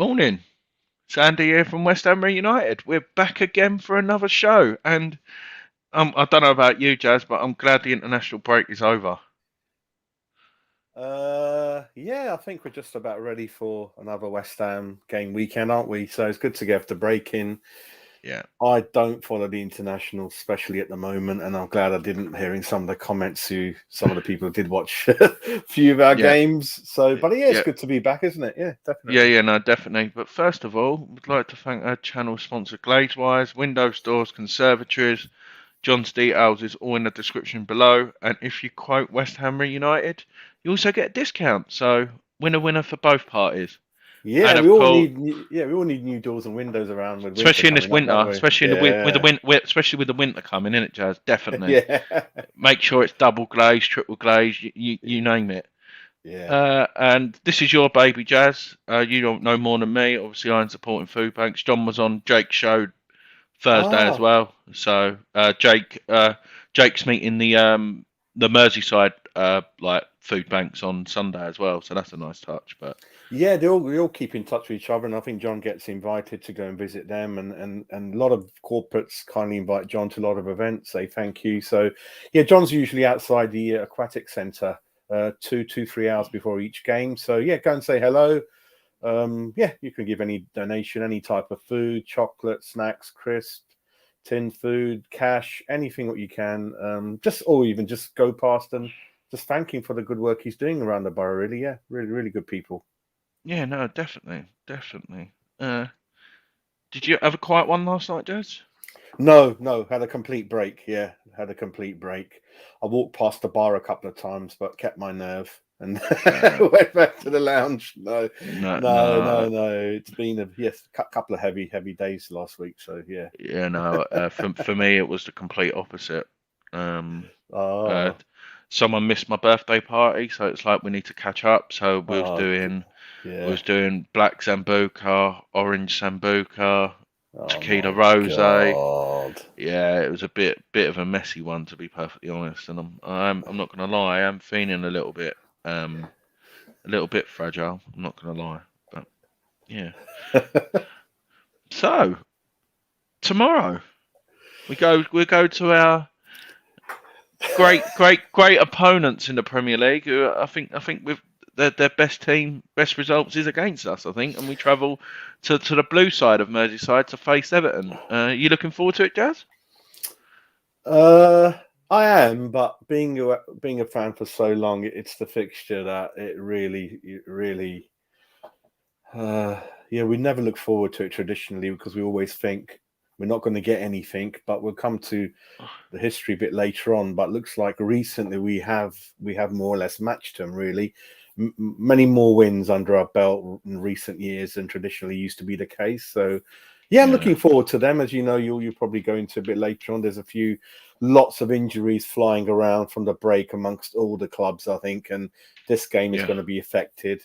Morning, Sandy here from West Ham Reunited. We're back again for another show, and I don't know about you, Jazz, but I'm glad the international break is over. Yeah, I think we're just about ready for another West Ham game weekend, aren't we? So it's good to get the break in. Yeah, I don't follow the international, especially at the moment, and I'm glad I didn't hearing some of the comments who some of the people who did watch a few of our yeah, games. So, but yeah, it's yeah, good to be back, isn't it? Yeah, yeah, definitely. yeah, no, definitely. But first of all, we'd like to thank our channel sponsor, Glazewise, window stores, conservatories. John's details is all in the description below, and if you quote West Ham Reunited, you also get a discount. So, winner for both parties. Yeah, And of course, we all need new doors and windows around with winter especially in this coming up, don't winter, we? especially in the Yeah, especially with the winter coming in, it Jazz, definitely. yeah, Make sure it's double glazed, triple glazed, you name it. yeah. And this is your baby, Jazz. You don't know more than me. Obviously, I'm supporting food banks. John was on Jake's show Thursday as Ah, well. So Jake's meeting the Merseyside like food banks on Sunday as well. So that's a nice touch. But yeah, they all keep in touch with each other, and I think John gets invited to go and visit them, and a lot of corporates kindly invite John to a lot of events. Say thank you. So, yeah, John's usually outside the aquatic centre, 3 hours before each game. So yeah, go and say hello. Yeah, you can give any donation, any type of food, chocolate, snacks, crisp, tin food, cash, anything that you can. Just or even just go past and just thank him for the good work he's doing around the borough. Really, yeah, really, really good people. yeah, no, definitely, definitely. Did you have a quiet one last night, Jazz? No, no, had a complete break. Yeah, had a complete break. I walked past the bar a couple of times, but kept my nerve and Uh, went back to the lounge. No, no, no, no. no, no. It's been a couple of heavy days last week. So yeah. Yeah, no. For me, it was the complete opposite. Um, uh, Oh, Someone missed my birthday party, so it's like we need to catch up. So oh, we yeah. was doing black sambuca, orange sambuca, Oh tequila my rose. God. Yeah, it was a bit of a messy one to be perfectly honest, and I'm not gonna lie, I am feeling a little bit fragile. I'm not gonna lie, but yeah. So tomorrow we go to our great opponents in the Premier League. Who I think with their best team, best results is against us. I think, and we travel to the blue side of Merseyside to face Everton. You looking forward to it, Jazz? Uh, I am, but being a fan for so long, it's the fixture that it really. Uh, yeah, we never look forward to it traditionally because we always think we're not going to get anything. But we'll come to the history a bit later on. But looks like recently we have more or less matched them really. Many more wins under our belt in recent years than traditionally used to be the case. So, yeah, I'm Yeah, looking forward to them. As you know, you'll probably go into a bit later on. There's lots of injuries flying around from the break amongst all the clubs, I think, and this game is yeah, going to be affected.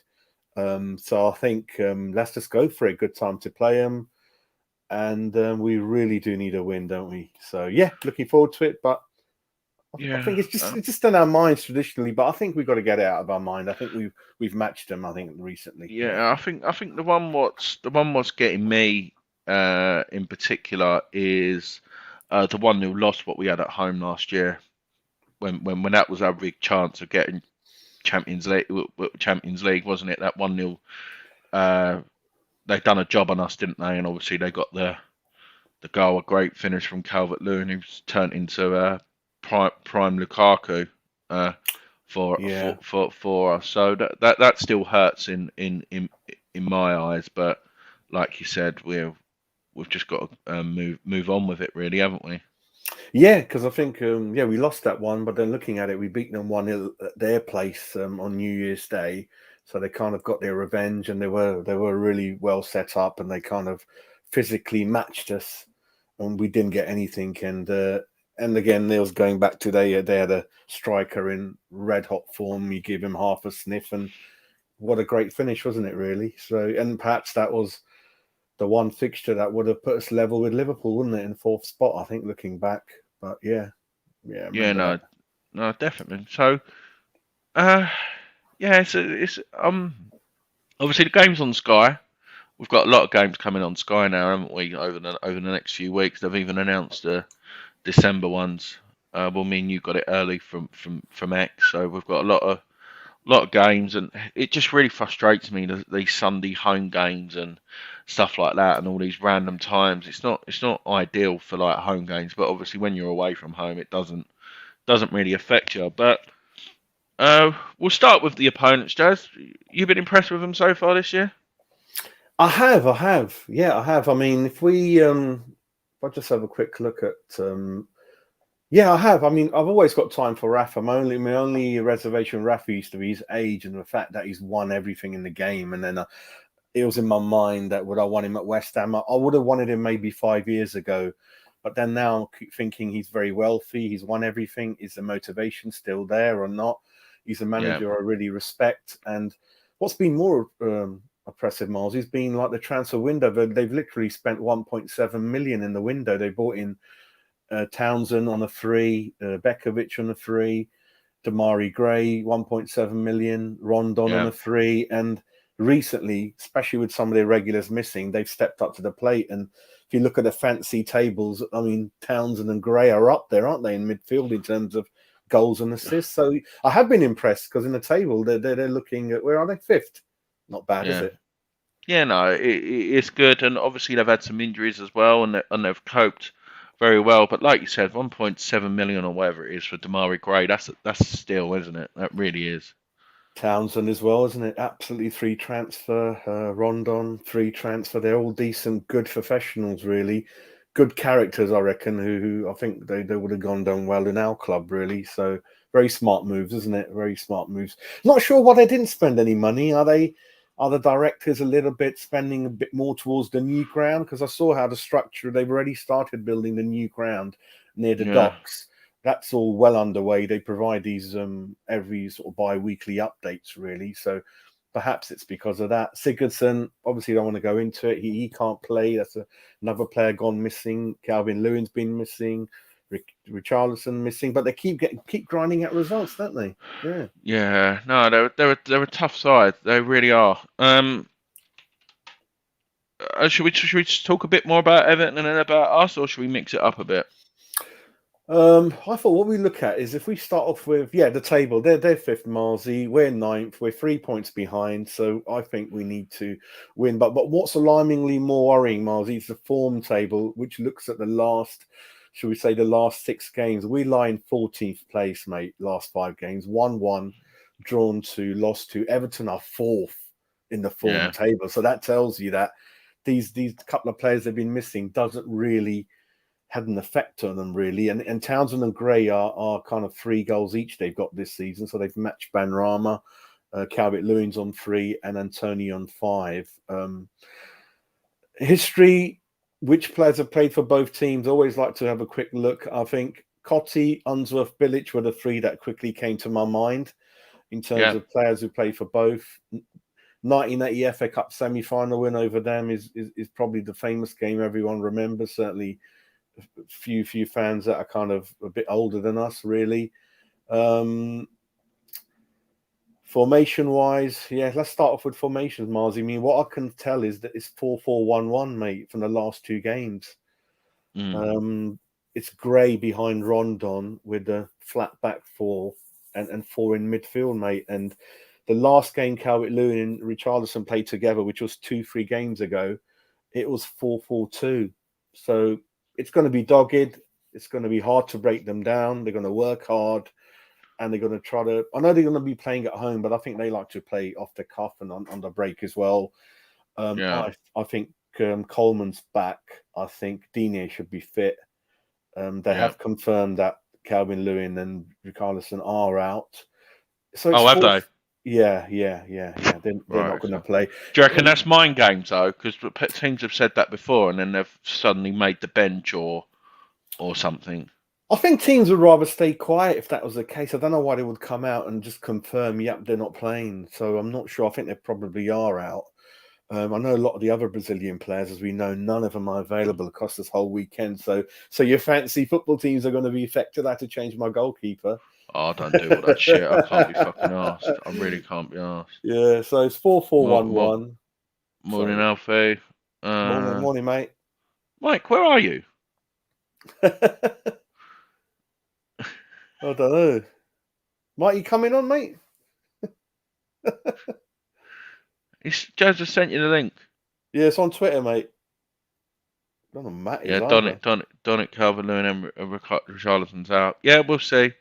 So I think let's just go for it. Good time to play them, and we really do need a win, don't we? So yeah, looking forward to it. But I yeah. think it's just in our minds traditionally. But I think we've got to get it out of our mind. I think we've matched them. I think recently. Yeah. Yeah, I think the one what's getting me in particular is the one who lost what we had at home last year when that was our big chance of getting Champions League, wasn't it? That 1-0. They done a job on us, didn't they? And obviously they got the goal, a great finish from Calvert-Lewin, who's turned into prime Lukaku uh, Yeah. for us. So that still hurts in my eyes. But like you said, we've just got to move on with it, really, haven't we? Yeah, because I think we lost that one, but then looking at it, we beat them 1-0 at their place on New Year's Day, so they kind of got their revenge, and they were really well set up, and they kind of physically matched us, and we didn't get anything. And again, Neil's going back to they had a striker in red hot form. You give him half a sniff, and what a great finish, wasn't it? Really. So, and perhaps that was the one fixture that would have put us level with Liverpool, wouldn't it, in fourth spot? I think looking back, but yeah, yeah, I Yeah, remember that. no, definitely. So, uh, yeah, it's obviously the game's on Sky. we've got a lot of games coming on Sky now, haven't we? Over the next few weeks, they've even announced the December ones. Well, me and you got it early from X, so we've got a lot of games, and it just really frustrates me these Sunday home games and stuff like that, and all these random times. It's not ideal for like home games, but obviously when you're away from home, it doesn't really affect you. But we'll start with the opponents, Jazz. You've been impressed with them so far this year? I have. Yeah, I have. I mean, if I just have a quick look at, yeah, I have. I mean, I've always got time for Rafa. My only reservation with Rafa used to be his age and the fact that he's won everything in the game. And then it was in my mind that would I want him at West Ham? I would have wanted him maybe 5 years ago. But then now I keep thinking he's very wealthy. He's won everything. Is the motivation still there or not? He's a Yeah, manager I really respect. And what's been more oppressive, Miles, has been like the transfer window. They've literally spent 1.7 million in the window. They bought in Townsend on a free, Bekovic on a free, Damari Gray 1.7 million, Rondon on yeah, a free, and recently, especially with some of their regulars missing, they've stepped up to the plate. And if you look at the fancy tables, I mean, Townsend and Gray are up there, aren't they, in midfield in terms of goals and assists? So I have been impressed because in the table they're looking at, where are they? Fifth. Not bad, is yeah. it? Yeah, no, it's good, and obviously they've had some injuries as well, and they've coped very well. But like you said, 1.7 million or whatever it is for Damari Gray, that's still, isn't it? That really is. Townsend as well, isn't it? Absolutely free transfer. Rondon, free transfer. They're all decent, good professionals, really. Good characters, I reckon, who I think they would have gone down well in our club, really. So very smart moves, isn't it? Very smart moves. Not sure why they didn't spend any money. Are the directors a little bit spending a bit more towards the new ground? Because I saw how the structure, they've already started building the new ground near the Yeah, docks. That's all well underway. They provide these every sort of bi-weekly updates, really. So perhaps it's because of that. Sigurdsson, obviously, don't want to go into it. He can't play. That's another player gone missing. Calvin Lewin's been missing. Richarlison missing, but they keep grinding out results, don't they? Yeah. yeah. No, they're a tough side. They really are. Should we just talk a bit more about Everton and then about us, or should we mix it up a bit? I thought what we look at is if we start off with the table, they're fifth, Marzi, we're ninth, we're 3 points behind, so I think we need to win. But what's alarmingly more worrying, Marzi, is the form table, which looks at the last, should we say, the last 6 games. We lie in 14th place, mate. Last 5 games, 1-1, drawn to, lost to. Everton are fourth in the form Yeah, table, so that tells you that these couple of players they've been missing doesn't really had an effect on them, really. And Townsend and Gray are kind of 3 goals each they've got this season. So they've matched Banrama, Calvert Lewin's on 3, and Antony on 5. History, which players have played for both teams? Always like to have a quick look. I think Cotti, Unsworth, Bilic were the 3 that quickly came to my mind in terms yeah, of players who played for both. 1980 FA Cup semi-final win over them is probably the famous game everyone remembers. Certainly few fans that are kind of a bit older than us, really. Formation wise, let's start off with formations, Mars. I mean, what I can tell is that it's 4-4-1-1, mate, from the last 2 games. mm, It's Gray behind Rondon with a flat back 4 and 4 in midfield, mate. And the last game Calvert Lewin and Richarlison played together, which was 2-3 games ago, it was 4-4-2. So it's going to be dogged. It's going to be hard to break them down. They're going to work hard, and they're going to try to. I know they're going to be playing at home, but I think they like to play off the cuff and on the break as well. yeah, I think Coleman's back. I think Digne should be fit. They yeah. have confirmed that Calvin Lewin and Richarlison are out. So it's Oh, have 4. they? Yeah. They're not Right. going to So, play. do you reckon that's mind games though? Because teams have said that before, and then they've suddenly made the bench or something. I think teams would rather stay quiet if that was the case. I don't know why they would come out and just confirm, yep, they're not playing. So I'm not sure. I think they probably are out. I know a lot of the other Brazilian players, as we know, none of them are available across this whole weekend. So your fancy football teams are going to be affected. I had to change my goalkeeper. Oh, don't do all that shit. I can't be fucking asked. I really can't be asked. Yeah, so it's 4-4-1-1. Morning, So, Alfie. morning, mate. Mike, where are you? I don't know. Mike, you coming on, mate? Jazz just sent you the link. Yeah, it's on Twitter, mate. I don't know Matt is Yeah, either. Donnet, Calvert-Lewin, and Richarlison's out. Yeah, we'll see.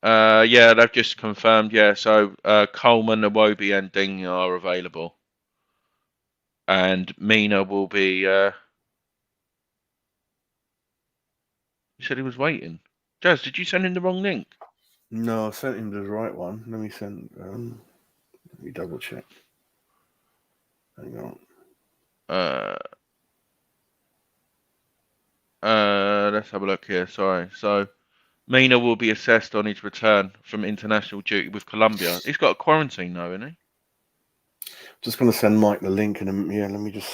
Yeah, they've just confirmed. Yeah, so Coleman, Iwobi, and Ding are available, and Mina will be. He said he was waiting. Jazz, did you send him the wrong link? No, I sent him the right one. Let me double check. Hang on. Let's have a look here. Sorry. So Mina will be assessed on his return from international duty with Colombia. He's got a quarantine though, isn't he? Just going to send Mike the link, and yeah, let me just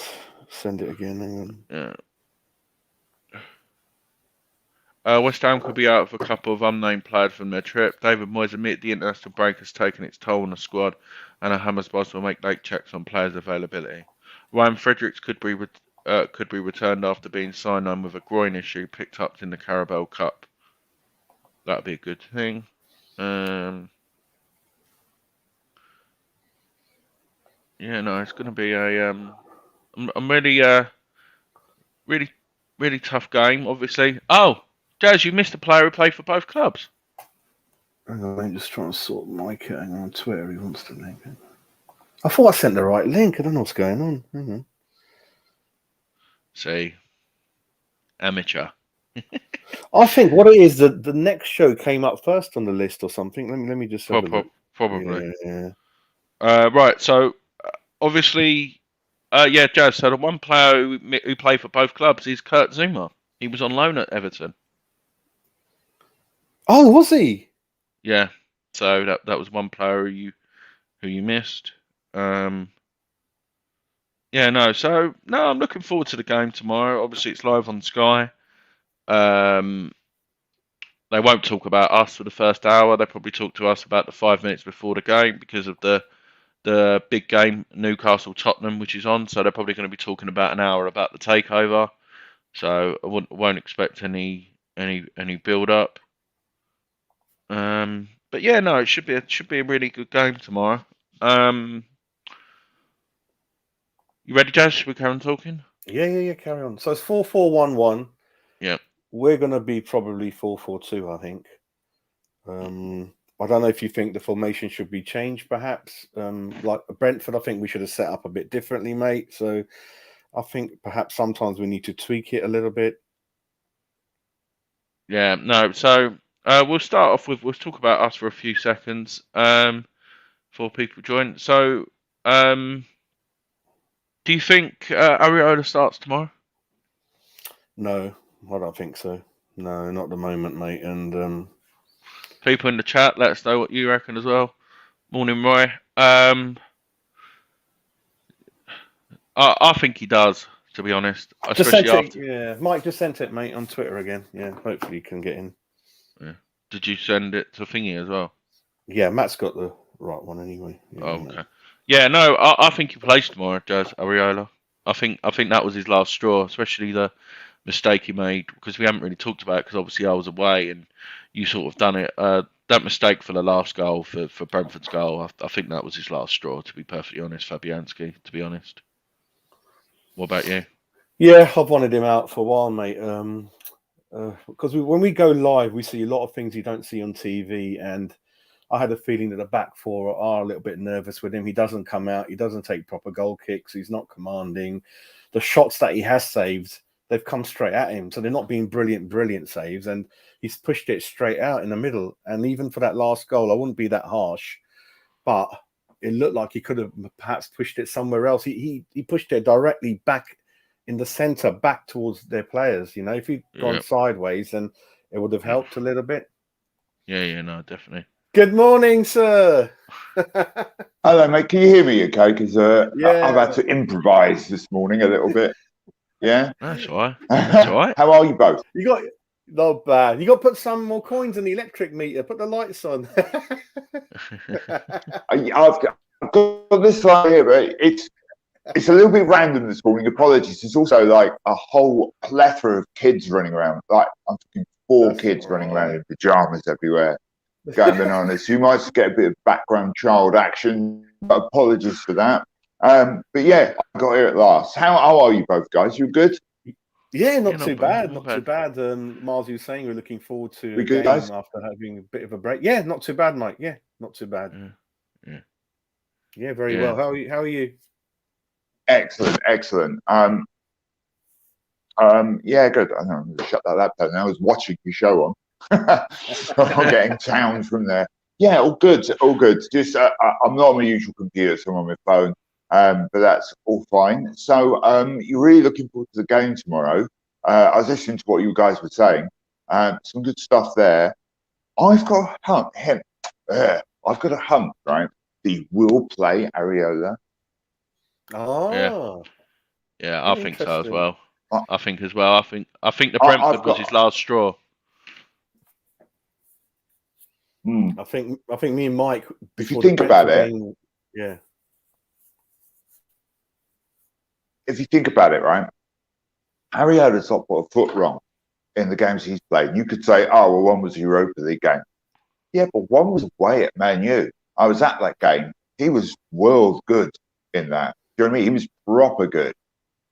send it again. Hang on. Yeah. West Ham could be out of a couple of unnamed players from their trip. David Moyes admitted the international break has taken its toll on the squad, and a Hammers boss will make late checks on players' availability. Ryan Fredericks could be returned after being signed on with a groin issue picked up in the Carabao Cup. That'd be a good thing. Yeah, no, it's going to be a really tough game. Obviously. Oh, Jazz, you missed a player who played for both clubs. Hang on, I'm just trying to sort Mike out. Hang on Twitter. He wants to link it. I thought I sent the right link. I don't know what's going on. Hang on. See, amateur. I think what it is, the next show came up first on the list or something. Let me just have a look. Probably. Yeah. Right. So obviously, yeah, Jazz. So the one player who played for both clubs is Kurt Zuma. He was on loan at Everton. Oh, was he? Yeah. So that was one player who you missed. Yeah, no. So no, I'm looking forward to the game tomorrow. Obviously, it's live on Sky. They won't talk about us for the first hour. They probably talk to us about the 5 minutes before the game because of the big game Newcastle Tottenham, which is on. So they're probably going to be talking about an hour about the takeover. So I won't expect any build up. But yeah, no, it should be a really good game tomorrow. You ready, Jazz? Should we carry on talking? Yeah. Carry on. So it's 4-4-1-1. Yeah. We're going to be probably 4-4-2, I think. I don't know if you think the formation should be changed, perhaps. Like Brentford, I think we should have set up a bit differently, mate. So I think perhaps sometimes we need to tweak it a little bit. Yeah, no. So we'll start off with we'll talk about us for a few seconds before people join. So do you think Areola starts tomorrow? No, I don't think so. No, not at the moment, mate. And people in the chat, let us know what you reckon as well. Morning, Roy. I think he does, to be honest. just Especially sent after. it. Yeah, Mike just sent it, mate, on Twitter again. Yeah, hopefully you can get in. Yeah. Did you send it to Thingy as well? Yeah, Matt's got the right one anyway. Yeah, oh, okay. Yeah, no, I think he plays tomorrow, Jazz Areola. I think that was his last straw, especially the mistake he made, because we haven't really talked about it because obviously I was away and you sort of done it. That mistake for the last goal, for Brentford's goal, I think that was his last straw, to be perfectly honest, Fabianski, to be honest. What about you? Yeah, I've wanted him out for a while, mate. Because when we go live, we see a lot of things you don't see on TV, and I had a feeling that the back four are a little bit nervous with him. He doesn't come out. He doesn't take proper goal kicks. He's not commanding. The shots that he has saved, they've come straight at him. So they're not being brilliant saves. And he's pushed it straight out in the middle. And even for that last goal, I wouldn't be that harsh. But it looked like he could have perhaps pushed it somewhere else. He pushed it directly back in the centre, back towards their players. You know, if he'd gone sideways, then it would have helped a little bit. Yeah, no, definitely. Good morning, sir. Hello, mate. Can you hear me okay? Because I've had to improvise this morning a little bit. Yeah? That's all right. That's all right. How are you both? You got... Not bad. You got to put some more coins in the electric meter. Put the lights on. I've got this one here, but It's a little bit random this morning. Apologies. There's also like a whole plethora of kids running around. Like I'm talking four kids running around in pajamas everywhere, going bananas. So you might get a bit of background child action. But apologies for that. But yeah, I got here at last. How are you both guys? You good? Yeah, not too bad. Not too bad. Miles, you were saying we're looking forward to a game guys? after having a bit of a break. Yeah, not too bad, Mike. Yeah, not too bad. Yeah, very well. How are you? Excellent. Yeah, good. I know I'm going to shut that laptop now. I was watching your show on. I'm getting sounds from there. Yeah, all good. Just I'm not on my usual computer, so I'm on my phone. But that's all fine. So you're really looking forward to the game tomorrow. I was listening to what you guys were saying. Some good stuff there. I've got a hunt, right? He will play Areola. Oh, yeah, I think so as well. I think the Brentford was his last straw. I think me and Mike. If you think about it, yeah. If you think about it, right, Ariola's not put a foot wrong in the games he's played. You could say, oh, well, one was a Europa League game. Yeah, but one was away at Man U. I was at that game. He was world good in that. Do you know what I mean? He was proper good.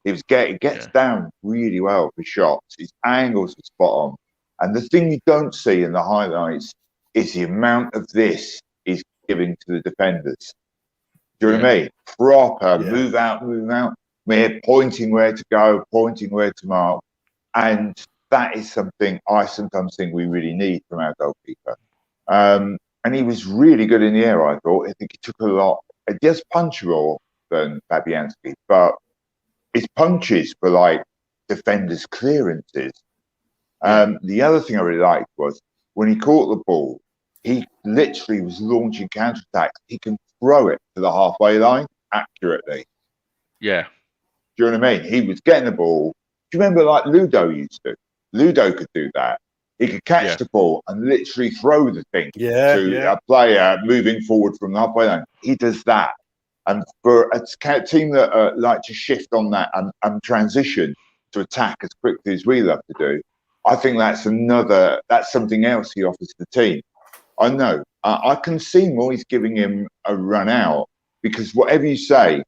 He gets down really well for shots. His angles are spot on. And the thing you don't see in the highlights is the amount of this he's giving to the defenders. Do you know what I mean? Proper move out. We're pointing where to go, pointing where to mark. And that is something I sometimes think we really need from our goalkeeper. And he was really good in the air, I thought. I think he took a lot. Just punchier than Fabianski, but his punches were like defenders' clearances. The other thing I really liked was when he caught the ball, he literally was launching counterattacks. He can throw it to the halfway line accurately. Yeah. Do you know what I mean? He was getting the ball. Do you remember like Ludo used to? Ludo could do that. He could catch the ball and literally throw the thing to a player moving forward from the halfway line. He does that. And for a team that like to shift on that and transition to attack as quickly as we love to do, I think that's something else he offers the team. I know. I can see Moyes giving him a run out because whatever you say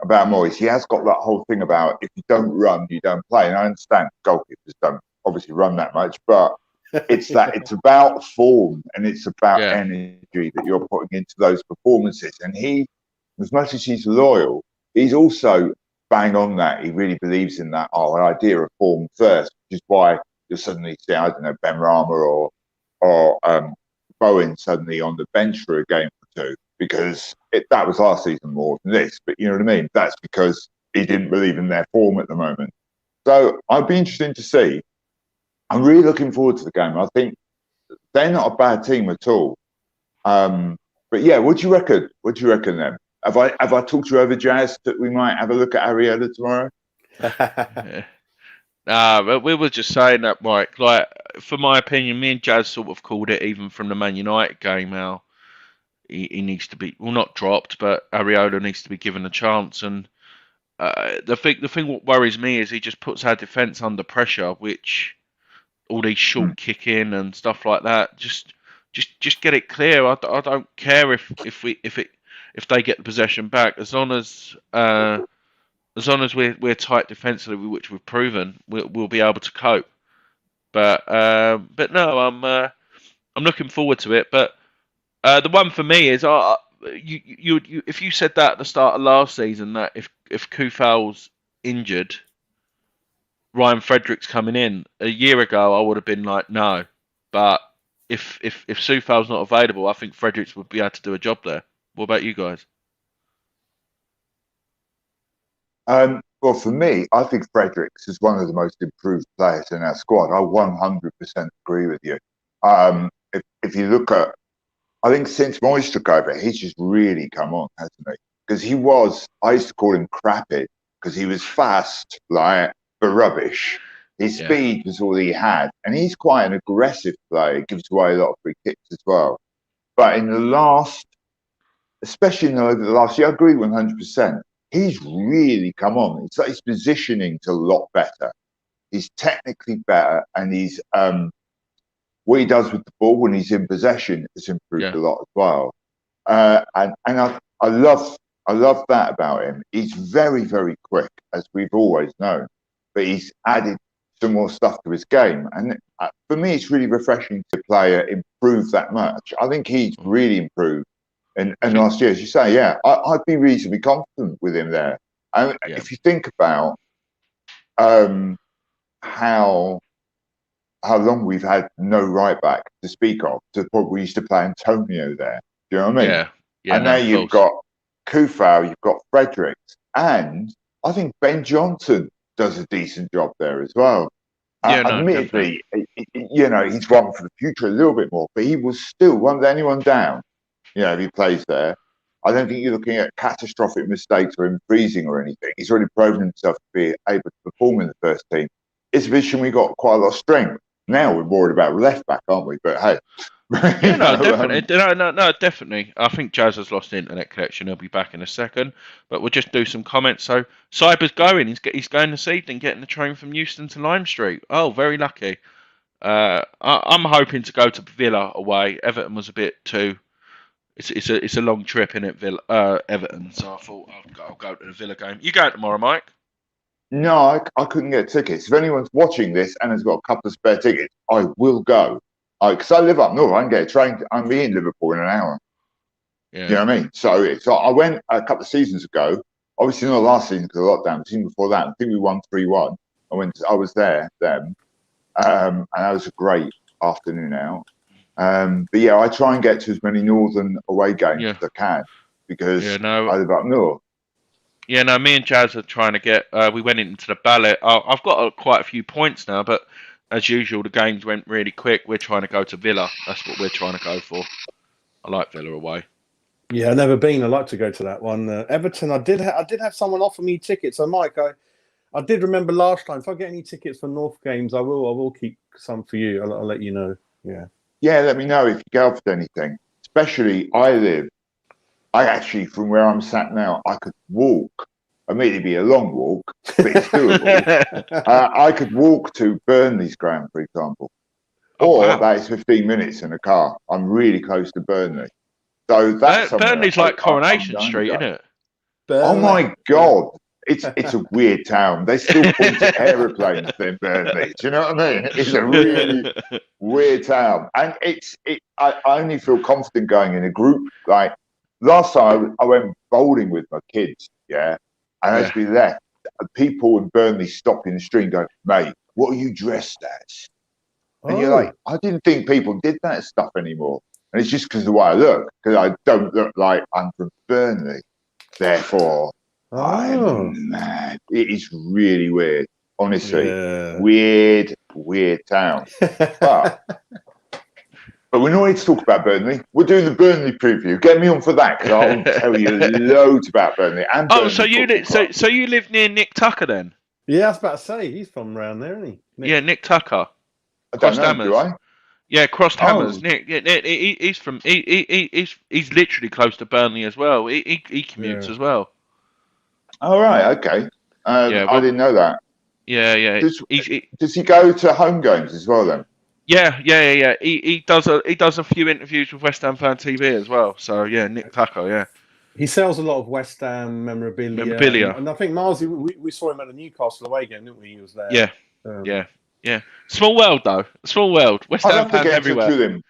about Moyes, he has got that whole thing about if you don't run, you don't play. And I understand goalkeepers don't obviously run that much, but it's about form and it's about energy that you're putting into those performances. And he, as much as he's loyal, he's also bang on that. He really believes in that idea of form first, which is why you'll suddenly see, I don't know, Ben Rama or Bowen suddenly on the bench for a game or two, because that was last season more than this. But you know what I mean? That's because he didn't believe in their form at the moment. So I'd be interested to see. I'm really looking forward to the game. I think they're not a bad team at all. But yeah, what do you reckon? What do you reckon then? Have I talked you over, Jazz, that we might have a look at Areola tomorrow? But we were just saying that, Mike. Like, for my opinion, me and Jazz sort of called it even from the Man United game. How he needs to be, well, not dropped, but Areola needs to be given a chance. And the thing what worries me is he just puts our defence under pressure, which all these short kick in and stuff like that. Just get it clear. I don't care if they get the possession back, as long as we're tight defensively, which we've proven, we'll be able to cope. But no, I'm looking forward to it. But the one for me is, you if you said that at the start of last season, that if Koufal's injured, Ryan Fredericks coming in a year ago, I would have been like, no. But if Soufal's not available, I think Fredericks would be able to do a job there. What about you guys? Well, for me, I think Fredericks is one of the most improved players in our squad. I 100% agree with you. If you look at, I think since Moyes took over, he's just really come on, hasn't he? Because I used to call him crappy because he was fast, like, but rubbish. His speed was all he had. And he's quite an aggressive player. He gives away a lot of free kicks as well. But especially over the last year, I agree 100%. he's really come on. It's like his positioning's a lot better. He's technically better, and he's what he does with the ball when he's in possession has improved a lot as well. And I love that about him. He's very, very quick, as we've always known, but he's added some more stuff to his game. And for me, it's really refreshing to player improve that much. I think he's really improved. And last year, as you say, I'd be reasonably confident with him there. And if you think about how long we've had no right back to speak of, to the point we used to play Antonio there. Do you know what I mean? Yeah. And now you've got Kufau, you've got Fredericks, and I think Ben Johnson does a decent job there as well. Admittedly, he's one for the future a little bit more, but he will still, won't let anyone down, if he plays there. I don't think you're looking at catastrophic mistakes or him freezing or anything. He's already proven himself to be able to perform in the first team. It's a position we got quite a lot of strength. Now we're worried about left back, aren't we? But hey. Definitely. Definitely. I think Jazz has lost the internet connection. He'll be back in a second. But we'll just do some comments. So, Cyber's going. He's going this evening, getting the train from Euston to Lime Street. Oh, very lucky. I'm hoping to go to Villa away. Everton was a bit too... It's a long trip, in it, Everton. So I thought I'll go to the Villa game. You going tomorrow, Mike? No, I couldn't get tickets. If anyone's watching this and has got a couple of spare tickets, I will go. Because I live up north, I can get a train. I'm in Liverpool in an hour. Yeah. You know what I mean? So I went a couple of seasons ago. Obviously not last season because of lockdown. The season before that, I think we won 3-1. I was there then, and that was a great afternoon out. But I try and get to as many northern away games as I can because I live up north. Yeah, no, me and Jazz are trying to get. We went into the ballot. I've got quite a few points now, but as usual, the games went really quick. We're trying to go to Villa. That's what we're trying to go for. I like Villa away. Yeah, I've never been. I'd like to go to that one. Everton, I did have someone offer me tickets. So, Mike, I did remember last time. If I get any tickets for North games, I will keep some for you. I'll let you know. Yeah. Yeah, let me know if you go for anything. Especially, I actually, from where I'm sat now, I could walk. Immediately be a long walk, but it's doable. I could walk to Burnley's ground, for example. That is 15 minutes in a car. I'm really close to Burnley. So that's Burnley's like Coronation Street, isn't it? Oh my God. It's a weird town. They still point at aeroplanes in Burnley. Do you know what I mean? It's a really weird town. And I only feel confident going in a group. Like last time I went bowling with my kids, and as we left, people in Burnley stopped in the street and go, mate, what are you dressed as? And you're like, I didn't think people did that stuff anymore. And it's just because of the way I look, because I don't look like I'm from Burnley. Therefore, I'm mad. It is really weird. Honestly, weird town. But we're not here to talk about Burnley. We're doing the Burnley preview. Get me on for that because I'll tell you loads about Burnley. And Burnley so you live near Nick Tucker then? Yeah, I was about to say he's from around there, isn't he? Yeah, Nick Tucker. I don't know, do I? Yeah, Crossed Hammers. Nick. He's from. He's literally close to Burnley as well. He commutes as well. All right. Okay. I didn't know that. Yeah. Does he go to home games as well then? Yeah. He does a few interviews with West Ham Fan TV as well. So yeah, Nick Tucker. Yeah. He sells a lot of West Ham memorabilia. And I think Miles, we saw him at the Newcastle away game, didn't we? He was there. Yeah. Small world though. Small world. West Ham fans everywhere.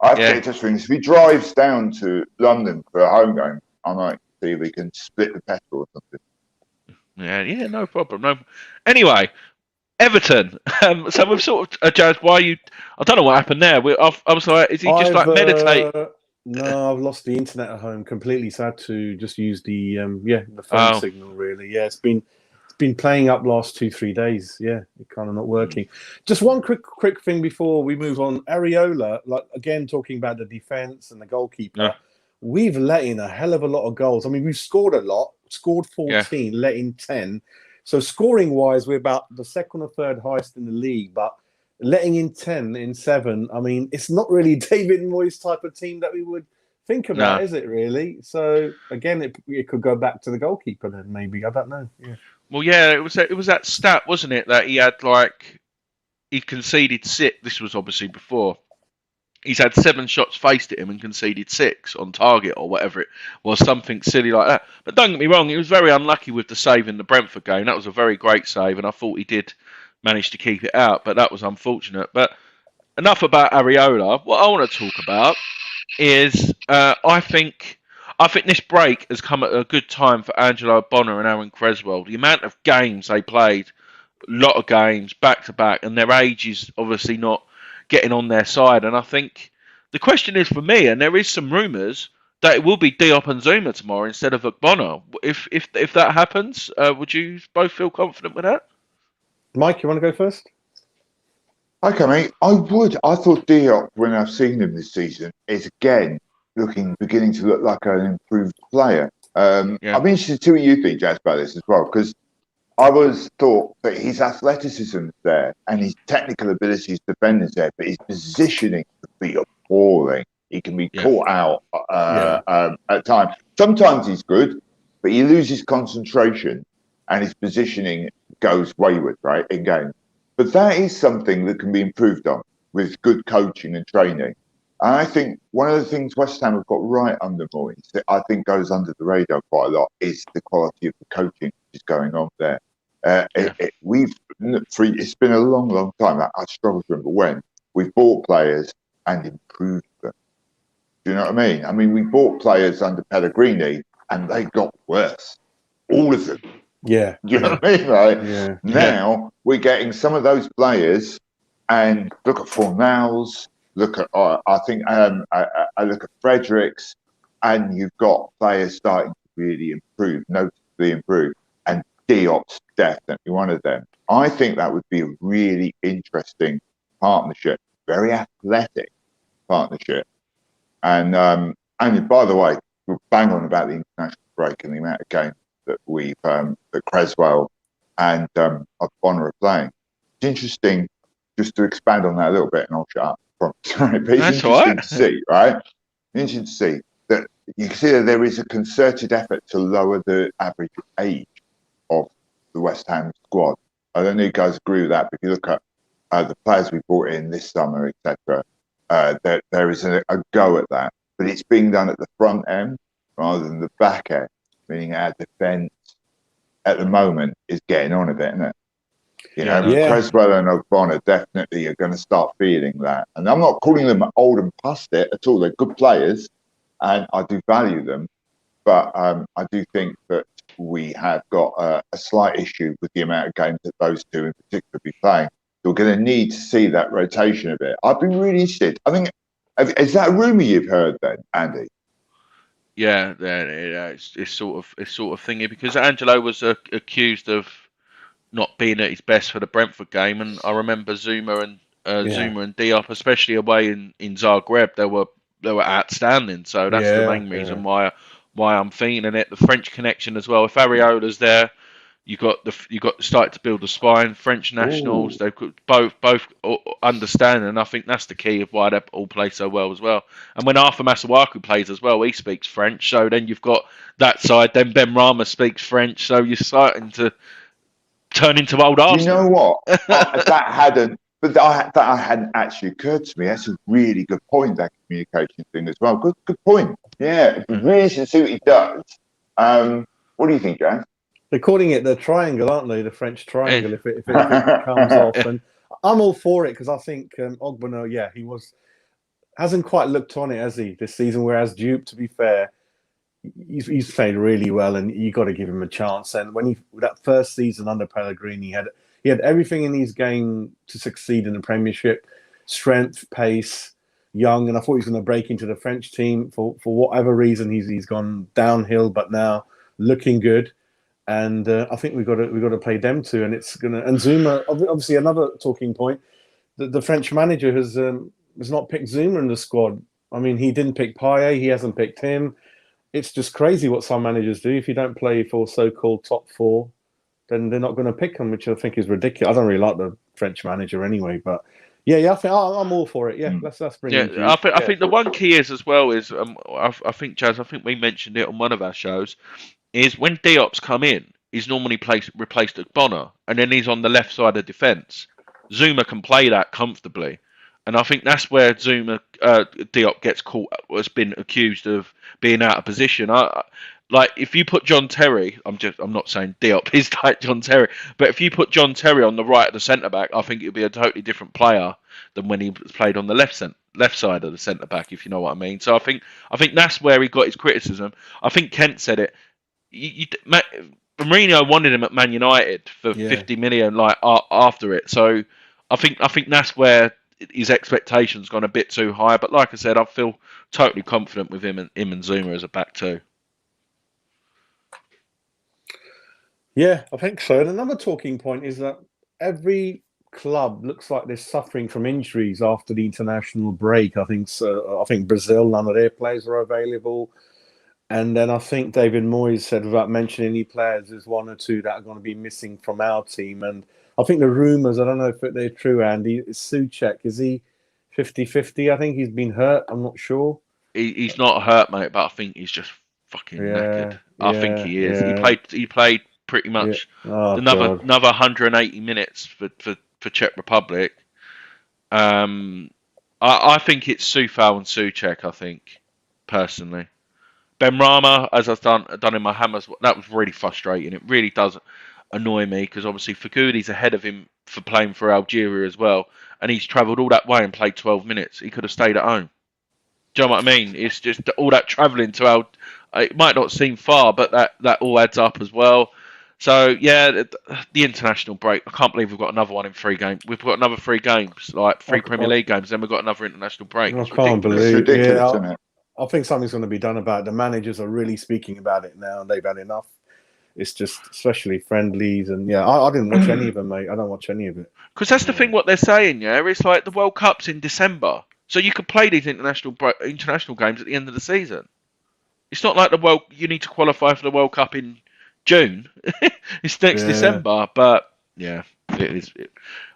I have to get in touch with him. If he drives down to London for a home game, I might see if we can split the petrol or something. Yeah, no problem. Anyway, Everton. So we've sort of judged why you. I don't know what happened there. I was like, is he just meditate? No, I've lost the internet at home completely, so I had to just use the phone signal. Really, it's been playing up last 2-3 days. Yeah, it's kind of not working. Just one quick thing before we move on. Areola, like again talking about the defense and the goalkeeper. Yeah. We've let in a hell of a lot of goals. I mean, we've scored a lot. Scored 14, let in 10. So scoring-wise, we're about the second or third highest in the league. But letting in 10 in 7, I mean, it's not really David Moyes type of team that we would think about, is it really? So again, it could go back to the goalkeeper then, maybe. I don't know. Yeah. Well, yeah, it was that stat, wasn't it, that he had he conceded 6. This was obviously before. He's had 7 shots faced at him and conceded 6 on target or whatever it was, something silly like that. But don't get me wrong, he was very unlucky with the save in the Brentford game. That was a very great save, and I thought he did manage to keep it out, but that was unfortunate. But enough about Areola. What I want to talk about is I think this break has come at a good time for Angelo Bonner and Aaron Creswell. The amount of games they played, a lot of games back to back, and their age is obviously not getting on their side. And I think the question is for me, and there is some rumours that it will be Diop and Zuma tomorrow instead of Bonner. If that happens, would you both feel confident with that? Mike, you want to go first? Okay, mate. I would. I thought Diop, when I've seen him this season, is again beginning to look like an improved player. I'm interested to see what you think, Jazz, about this as well, because I thought that his athleticism is there and his technical abilities defending is there, but his positioning could be appalling. He can be caught out at times. Sometimes he's good, but he loses concentration and his positioning goes wayward, right, in games. But that is something that can be improved on with good coaching and training. And I think one of the things West Ham have got right under Moyes that I think goes under the radar quite a lot is the quality of the coaching which is going on there. It's been a long time. I struggle to remember when we've bought players and improved them. Do you know what I mean? I mean, we bought players under Pellegrini and they got worse. All of them. Yeah. You know what I mean? Right? Yeah. Now we're getting some of those players, and look at Fornals, look at I look at Fredericks, and you've got players starting to really improve, noticeably improve, and Diop's definitely one of them. I think that would be a really interesting partnership, very athletic partnership, and by the way, we're bang on about the international break and the amount of games that Creswell and Bonner are playing. It's interesting, just to expand on that a little bit, and I'll shut up. But it's interesting to see, right? Interesting to see that you can see that there is a concerted effort to lower the average age of the West Ham squad. I don't know if you guys agree with that, but if you look at the players we brought in this summer, etc., there is a go at that, but it's being done at the front end rather than the back end. Meaning our defence at the moment is getting on a bit, isn't it? Creswell and O'Connor definitely are going to start feeling that. And I'm not calling them old and past it at all. They're good players, and I do value them. But I do think that we have got a slight issue with the amount of games that those two in particular be playing. So we're going to need to see that rotation a bit. I've been really interested. I think, is that a rumour you've heard then, Andy? Yeah, it's sort of thingy, because Angelo was accused of not being at his best for the Brentford game, and I remember Zuma and Diop, especially away in Zagreb, they were outstanding. So that's the main reason why I'm thinking it. The French connection as well. If Areola's there, you got started to build a spine. French nationals, they could both understand, and I think that's the key of why they all play so well as well. And when Arthur Masuaku plays as well, he speaks French. So then you've got that side. Then Ben Rama speaks French. So you're starting to turn into old Arsenal. You know what? that hadn't actually occurred to me. That's a really good point. That communication thing as well. Good point. Yeah, really should see what he does. What do you think, Jan? They're calling it the triangle, aren't they? The French triangle, if it comes off. And I'm all for it, because I think Ogbonna, he hasn't quite looked on it, has he, this season? Whereas Dupe, to be fair, he's played really well, and you got to give him a chance. And when that first season under Pellegrini, he had everything in his game to succeed in the Premiership: strength, pace, young. And I thought he was going to break into the French team. For whatever reason, he's gone downhill, but now looking good. And I think we've got to play them too, and it's gonna. And Zuma, obviously, another talking point. The French manager has not picked Zuma in the squad. I mean, he didn't pick Payet. He hasn't picked him. It's just crazy what some managers do. If you don't play for so-called top four, then they're not going to pick him, which I think is ridiculous. I don't really like the French manager anyway, but Yeah. I think I'm all for it. Yeah, let's bring in Duke. I think the one key is as well is I think Jazz. I think we mentioned it on one of our shows. Is when Diop's come in, he's normally replaced at Bonner, and then he's on the left side of defence. Zuma can play that comfortably, and I think that's where Diop gets caught. Has been accused of being out of position. Like if you put John Terry, I'm not saying Diop is like John Terry, but if you put John Terry on the right of the centre back, I think it'd be a totally different player than when he played on the left side of the centre back, if you know what I mean. So I think that's where he got his criticism. I think Kent said it. Mourinho wanted him at Man United for 50 million, like after it. So I think that's where his expectations gone a bit too high. But like I said, I feel totally confident with him and Zuma as a back too. Yeah, I think so. And another talking point is that every club looks like they're suffering from injuries after the international break. I think so. I think Brazil, none of their players are available. And then I think David Moyes said, without mentioning any players, there's one or two that are going to be missing from our team. And I think the rumours, I don't know if they're true, Andy, is Souček. Is he 50-50? I think he's been hurt. I'm not sure. He's not hurt, mate, but I think he's just fucking knackered. I think he is. He played pretty much another 180 minutes for Czech Republic. I think it's Soufal and Souček, I think, personally. Ben Rama, as I've done in my Hammers, that was really frustrating. It really does annoy me because obviously Fagoudi's ahead of him for playing for Algeria as well, and he's travelled all that way and played 12 minutes. He could have stayed at home. Do you know what I mean? It's just all that travelling to it might not seem far, but that all adds up as well. So yeah, the international break. I can't believe we've got another one in 3 games. We've got another 3 games, like 3 Premier League games. Then we've got another international break. I can't believe it's ridiculous, isn't it? I think something's going to be done about it. The managers are really speaking about it now, and they've had enough. It's just, especially friendlies, and I didn't watch any of them, mate. I don't watch any of it. Because that's the thing. What they're saying, it's like the World Cup's in December, so you could play these international games at the end of the season. It's not like you need to qualify for the World Cup in June. It's next December, but yeah, it is.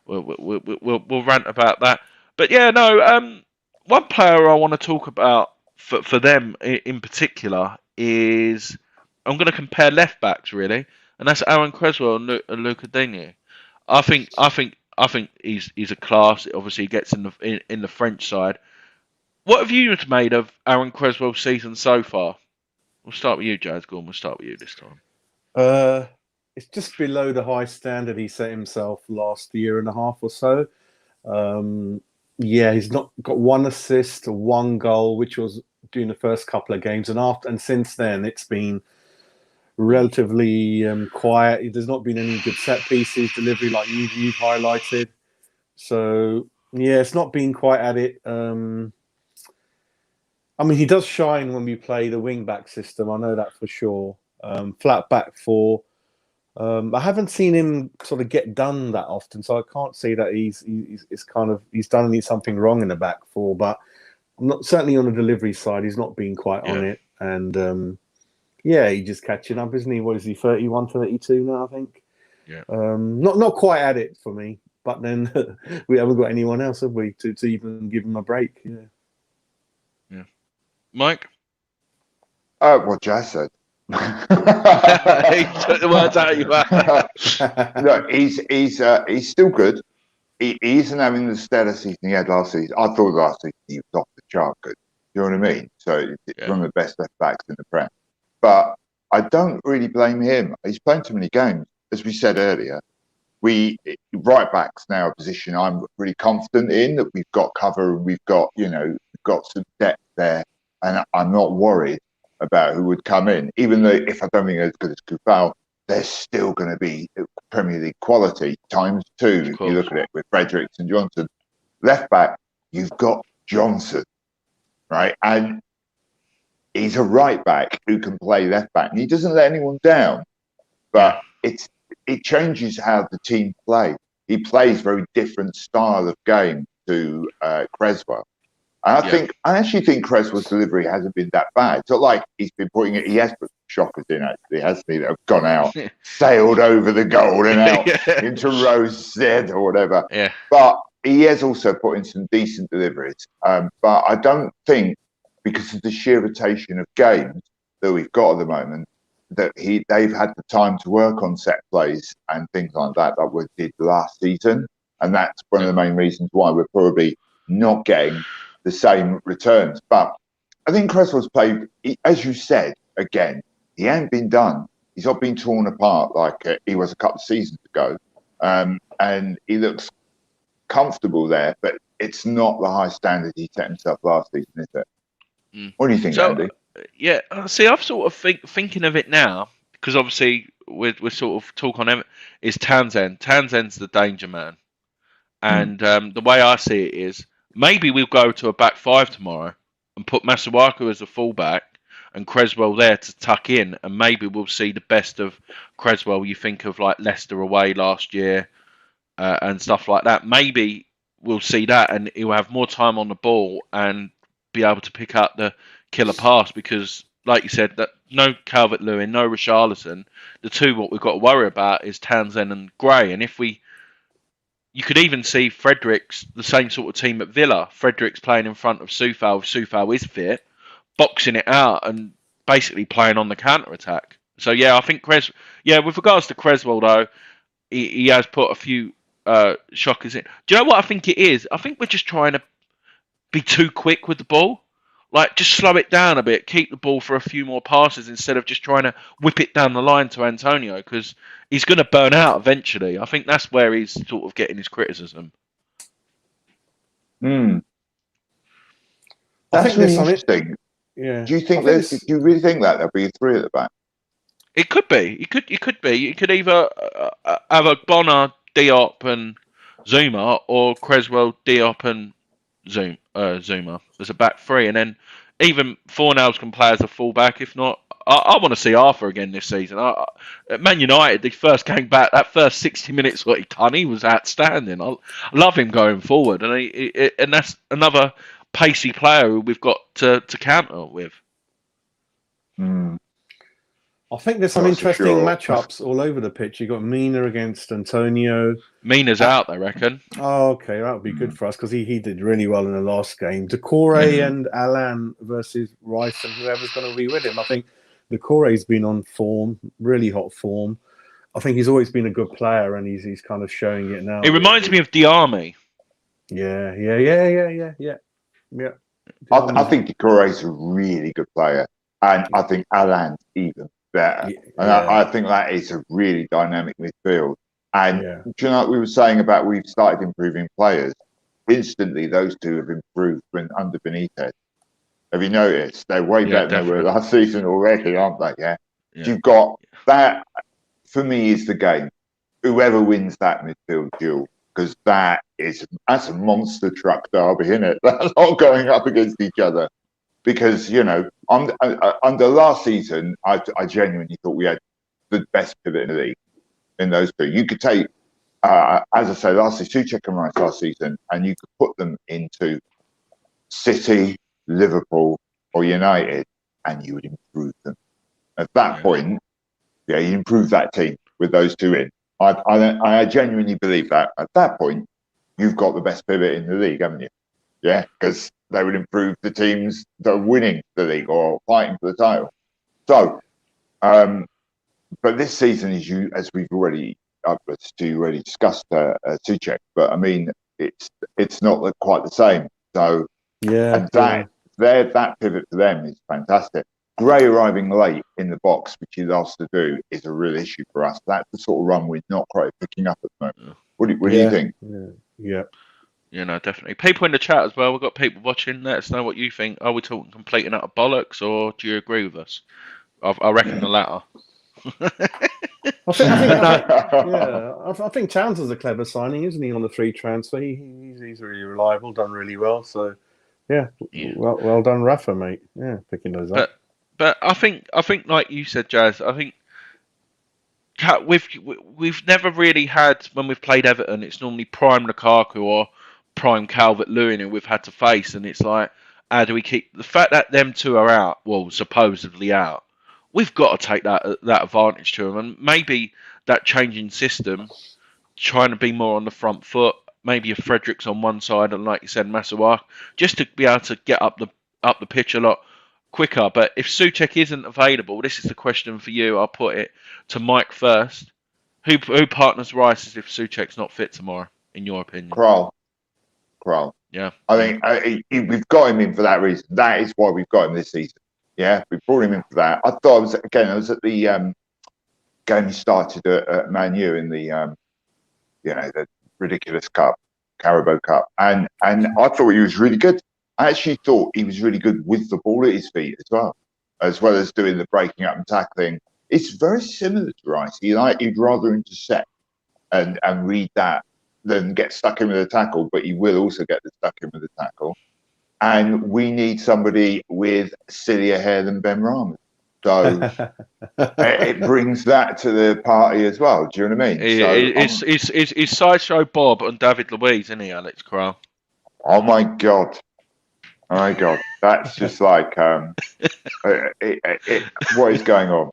We'll rant about that. But yeah, no. One player I want to talk about for them in particular is I'm going to compare left backs really, and that's Aaron Cresswell and Luca Digne. I think he's a class. Obviously, he gets in the French side. What have you made of Aaron Cresswell's season so far? We'll start with you, Jazz. Go on. We'll start with you this time. It's just below the high standard he set himself last year and a half or so. He's not got 1 assist or 1 goal, which was during the first couple of games, and since then it's been relatively quiet. There's not been any good set pieces delivery like you've highlighted. So it's not been quite at it. I mean, he does shine when we play the wing back system. I know that for sure. Flat back 4. I haven't seen him sort of get done that often, so I can't say that he's done something wrong in the back 4. But not certainly on the delivery side, he's not been quite on it. And he's just catching up, isn't he? What is he? 31, 32 now, I think. Yeah. Not quite at it for me. But then we haven't got anyone else, have we, to even give him a break? Yeah. Mike. What Jazz said. He took the words out of your mouth. No, he's still good. He isn't having the stellar season he had last season. I thought last season he was off the chart good. You know what I mean? So it's one of the best left backs in the Prem. But I don't really blame him. He's playing too many games. As we said earlier, right backs now a position I'm really confident in, that we've got cover and we've got some depth there, and I'm not worried about who would come in. Even though if I don't think they're as good as Soufal, they're still going to be Premier League quality times 2. If you look at it with Fredericks and Johnson. Left back, you've got Johnson, right? And he's a right back who can play left back, and he doesn't let anyone down. But it changes how the team play. He plays very different style of game to Cresswell. And I actually think Cresswell's delivery hasn't been that bad. It's not like he has put shockers in, actually, hasn't he? That have gone out, sailed over the goal and out into row Z or whatever. Yeah. But he has also put in some decent deliveries, but I don't think, because of the sheer rotation of games that we've got at the moment, that they've had the time to work on set plays and things like that we did last season, and that's one of the main reasons why we're probably not getting the same returns. But I think Cresswell's played, as you said, again, he ain't been done. He's not been torn apart like he was a couple of seasons ago, and he looks comfortable there, but it's not the high standard he set himself last season, is it? What do you think, Andy? Yeah, see, I've sort of thinking of it now, because obviously we're sort of talk on him, is Townsend. Townsend's the danger man. And the way I see it is, maybe we'll go to a back five tomorrow and put Masuaku as a fullback and Cresswell there to tuck in, and maybe we'll see the best of Cresswell. You think of like Leicester away last year and stuff like that. Maybe we'll see that, and he'll have more time on the ball and be able to pick up the killer pass, because, like you said, that no Calvert-Lewin, no Richarlison. The two what we've got to worry about is Townsend and Gray, and you could even see Fredericks, the same sort of team at Villa. Fredericks playing in front of Soufal. If Soufal is fit, boxing it out and basically playing on the counter attack. So yeah, I think with regards to Cresswell though, he has put a few shockers in. Do you know what I think it is? I think we're just trying to be too quick with the ball. Like, just slow it down a bit, keep the ball for a few more passes instead of just trying to whip it down the line to Antonio, because he's going to burn out eventually. I think that's where he's sort of getting his criticism. That's really interesting. Yeah. Do you really think that there'll be three at the back? It could be. It could be. You could either have a Bonner, Diop, and Zuma, or Cresswell, Diop, and Zuma as a back three, and then even Fornals can play as a fullback. If not, I want to see Arthur again this season. At Man United, the first came back, that first 60 minutes what he done, he was outstanding. I love him going forward, and that's another pacey player who we've got to counter with. I think there's some interesting matchups all over the pitch. You've got Mina against Antonio. Mina's out, I reckon. Oh, okay. That would be good for us, because he did really well in the last game. Decore and Alan versus Rice and whoever's going to be with him. I think Decore's been on form, really hot form. I think he's always been a good player, and he's kind of showing it now. It reminds me of Diarmi. Yeah. I think Decore's a really good player, and I think Alan's even better. And I think that is a really dynamic midfield. And do you know what we were saying about we've started improving players? Instantly, those two have improved when under Benitez. Have you noticed? They're way better than they were last season already, aren't they? Yeah. You've got that, for me, is the game. Whoever wins that midfield duel, because that's a monster truck derby, isn't it? That's all going up against each other. Because, under last season, I genuinely thought we had the best pivot in the league in those two. You could take, as I say, Souček and Rice last season, and you could put them into City, Liverpool, or United, and you would improve them. At that point, you improve that team with those two in. I genuinely believe that. At that point, you've got the best pivot in the league, haven't you? Yeah, because they would improve the teams that are winning the league or fighting for the title. So, but this season, as we've already discussed, Souček. But I mean, it's not quite the same. So that pivot for them is fantastic. Gray arriving late in the box, which he loves to do, is a real issue for us. That's the sort of run we're not quite picking up at the moment. What do you think? Yeah. Definitely. People in the chat as well. We've got people watching. Let us know what you think. Are we talking complete and utter bollocks, or do you agree with us? I reckon the latter. I think Townsend's a clever signing, isn't he? On the free transfer, he's really reliable, done really well. So, well done, Rafa, mate. Yeah, picking those up. But I think like you said, Jazz. I think we've never really had, when we've played Everton, it's normally prime Lukaku or prime Calvert-Lewin who we've had to face, and it's like, how do we keep the fact that them two are out? Well, supposedly out. We've got to take that advantage to them, and maybe that changing system, trying to be more on the front foot, maybe a Fredericks on one side and, like you said, Masawak, just to be able to get up the pitch a lot quicker. But if Souček isn't available, this is the question for you. I'll put it to Mike first. Who partners Rice if Souček's not fit tomorrow, in your opinion? Krul. Yeah. I think we've got him in for that reason. That is why we've got him this season. Yeah, we brought him in for that. I thought I was at the game he started at Man U in the the ridiculous cup, Carabao Cup, and I thought he was really good. I actually thought he was really good with the ball at his feet as well as doing the breaking up and tackling. It's very similar to Rice. He'd rather intercept and read that than get stuck in with a tackle, but he will also get stuck in with a tackle. And we need somebody with sillier hair than Ben Rahman. So it brings that to the party as well. Do you know what I mean? It's Sideshow Bob and David Luiz, isn't he, Alex Krul? Oh my God. That's just like what is going on?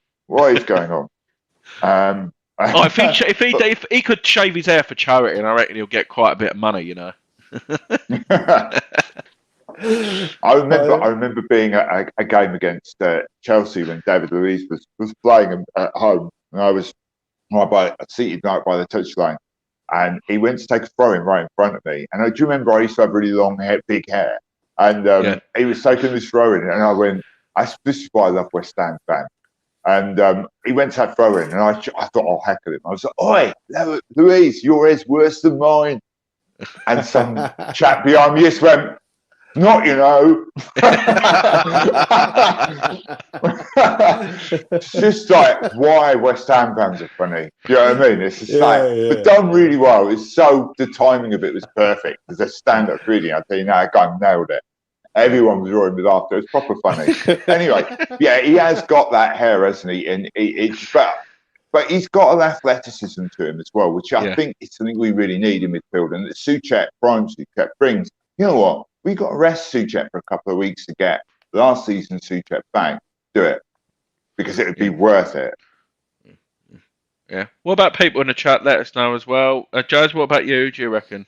I think if he could shave his hair for charity, and I reckon he'll get quite a bit of money, you know. I remember being at a game against Chelsea when David Luiz was playing at home, and I was seated right by the touchline, and he went to take a throw in right in front of me. And do you remember I used to have really long hair, big hair, and he was taking this throw in, and I went, "This is why I love West Ham fans." And he went to that throw in, and I thought, "I'll heckle him." I was like, "Oi, Luiz, your hair's worse than mine." And some chap behind me just went, "Not, you know." It's just like why West Ham fans are funny. Do you know what I mean? It's just but done really well. It's so the timing of it was perfect. As a stand-up comedian, I tell you now, that guy nailed it. Everyone was roaring with laughter. It's proper funny. Anyway, yeah, he has got that hair, hasn't he? And but he's got an athleticism to him as well, which I think is something we really need in midfield. And that prime Souček brings. You know what? We got to rest Souček for a couple of weeks to get last season's Souček back. Do it because it would be worth it. Yeah. What about people in the chat? Let us know as well. Jazz, what about you? Do you reckon?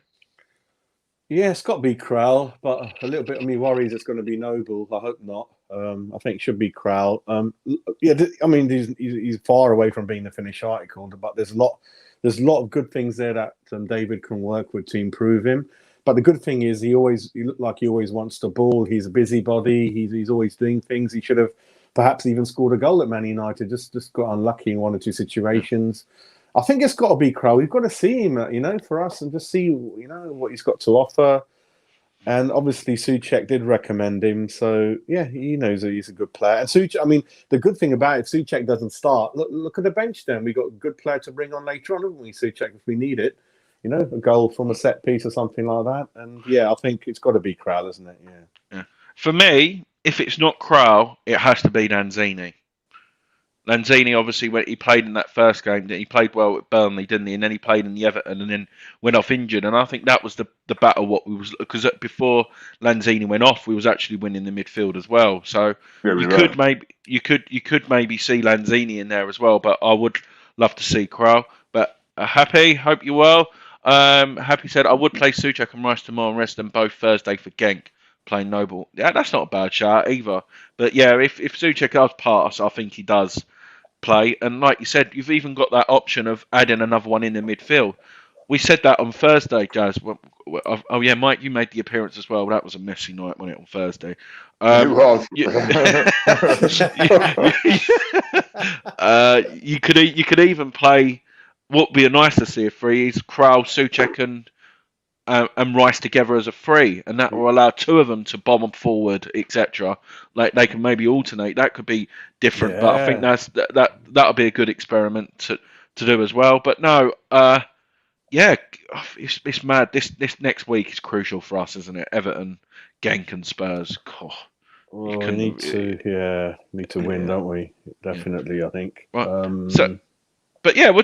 Yeah, it's got to be Krul, but a little bit of me worries it's going to be Noble. I hope not. I think it should be Krul. I mean, he's far away from being the finished article, but there's a lot of good things there that David can work with to improve him. But the good thing is he looked like he always wants the ball. He's a busybody. He's always doing things. He should have perhaps even scored a goal at Man United. Just got unlucky in one or two situations. I think it's got to be Krul. We've got to see him, for us, and just see, what he's got to offer. And obviously, Souček did recommend him, so yeah, he knows that he's a good player. And Souček, I mean, the good thing about it, if Souček doesn't start, look at the bench. Then we got a good player to bring on later on, haven't we? Souček, if we need it, a goal from a set piece or something like that. And yeah, I think it's got to be Krul, isn't it? Yeah. For me, if it's not Krul, it has to be Lanzini. Lanzini, obviously, when he played in that first game, he played well at Burnley, didn't he? And then he played in the Everton, and then went off injured. And I think that was the battle. Because before Lanzini went off, we was actually winning the midfield as well. So you could maybe see Lanzini in there as well. But I would love to see Krul. But Happy, hope you're well. Happy said I would play Souček and Rice tomorrow and rest them both Thursday for Genk. Playing Noble. Yeah, that's not a bad shot either. But yeah, if Souček does pass, I think he does play. And like you said, you've even got that option of adding another one in the midfield. We said that on Thursday, Jazz. Oh yeah, Mike, you made the appearance as well. That was a messy night, wasn't it, on Thursday? It was. You could even play. What would be nice to see a free is Krul, Souček, and Rice together as a free, and that will allow two of them to bomb them forward, etc. Like they can maybe alternate. That could be different, but I think that'll be a good experiment to do as well. But no, it's mad. This next week is crucial for us, isn't it? Everton, Genk, and Spurs. Oh, well, we need to win, don't we? Definitely, I think. Right. But yeah, we'll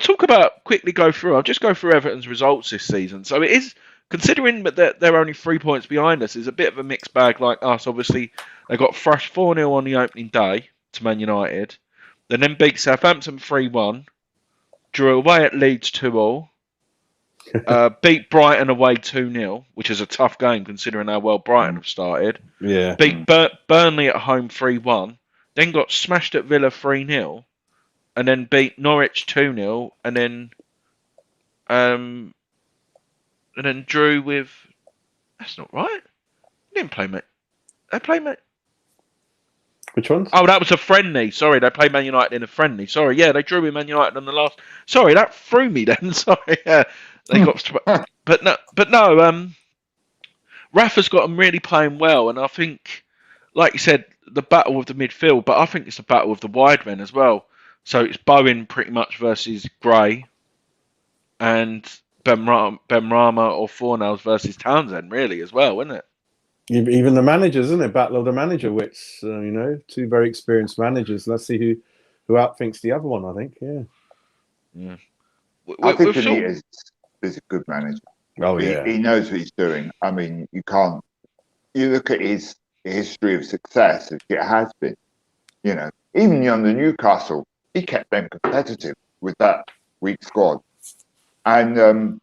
quickly go through. I'll just go through Everton's results this season. So it is. Considering that they're only 3 points behind us, is a bit of a mixed bag like us. Obviously, they got thrashed 4-0 on the opening day to Man United. They then beat Southampton 3-1, drew away at Leeds 2-2, Beat Brighton away 2-0, which is a tough game considering how well Brighton have started. Yeah. Beat Burnley at home 3-1, then got smashed at Villa 3-0, and then beat Norwich 2-0, and then drew with. That's not right. They didn't play mate. They played mate. Which ones? Oh, that was a friendly. Sorry, they played Man United in a friendly. Sorry, yeah, they drew with Man United on the last. Sorry, that threw me then. Sorry, yeah, they got. But no. Rafa's got them really playing well, and I think, like you said, the battle of the midfield. But I think it's the battle of the wide men as well. So it's Bowen pretty much versus Gray, and Benrahma or Fornals versus Townsend, really as well, isn't it? Even the managers, isn't it? Battle of the manager wits. Two very experienced managers. Let's see who outthinks the other one. I think. Yeah. I think Benitez is a good manager. Oh yeah, he knows what he's doing. I mean, you can't. You look at his history of success. It has been, even under Newcastle, he kept them competitive with that weak squad, and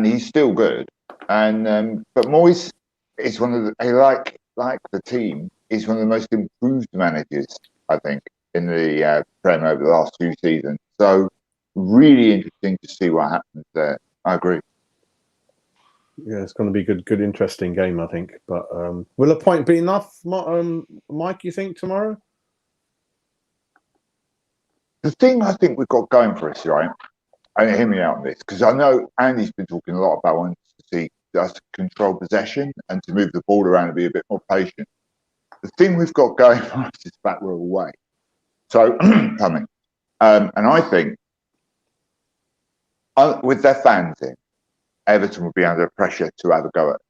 he's still good. And but Moyes is one of the like the team. He's one of the most improved managers, I think, in the Prem over the last 2 seasons. So really interesting to see what happens there. I agree. Yeah, it's going to be a good, interesting game, I think. But will a point be enough, Mike? You think tomorrow? The thing I think we've got going for us, right? And hear me out on this, because I know Andy's been talking a lot about wanting to see us control possession and to move the ball around and be a bit more patient. The thing we've got going for us is that we're away. So, coming. And I think with their fans in, Everton will be under pressure to have a go at it.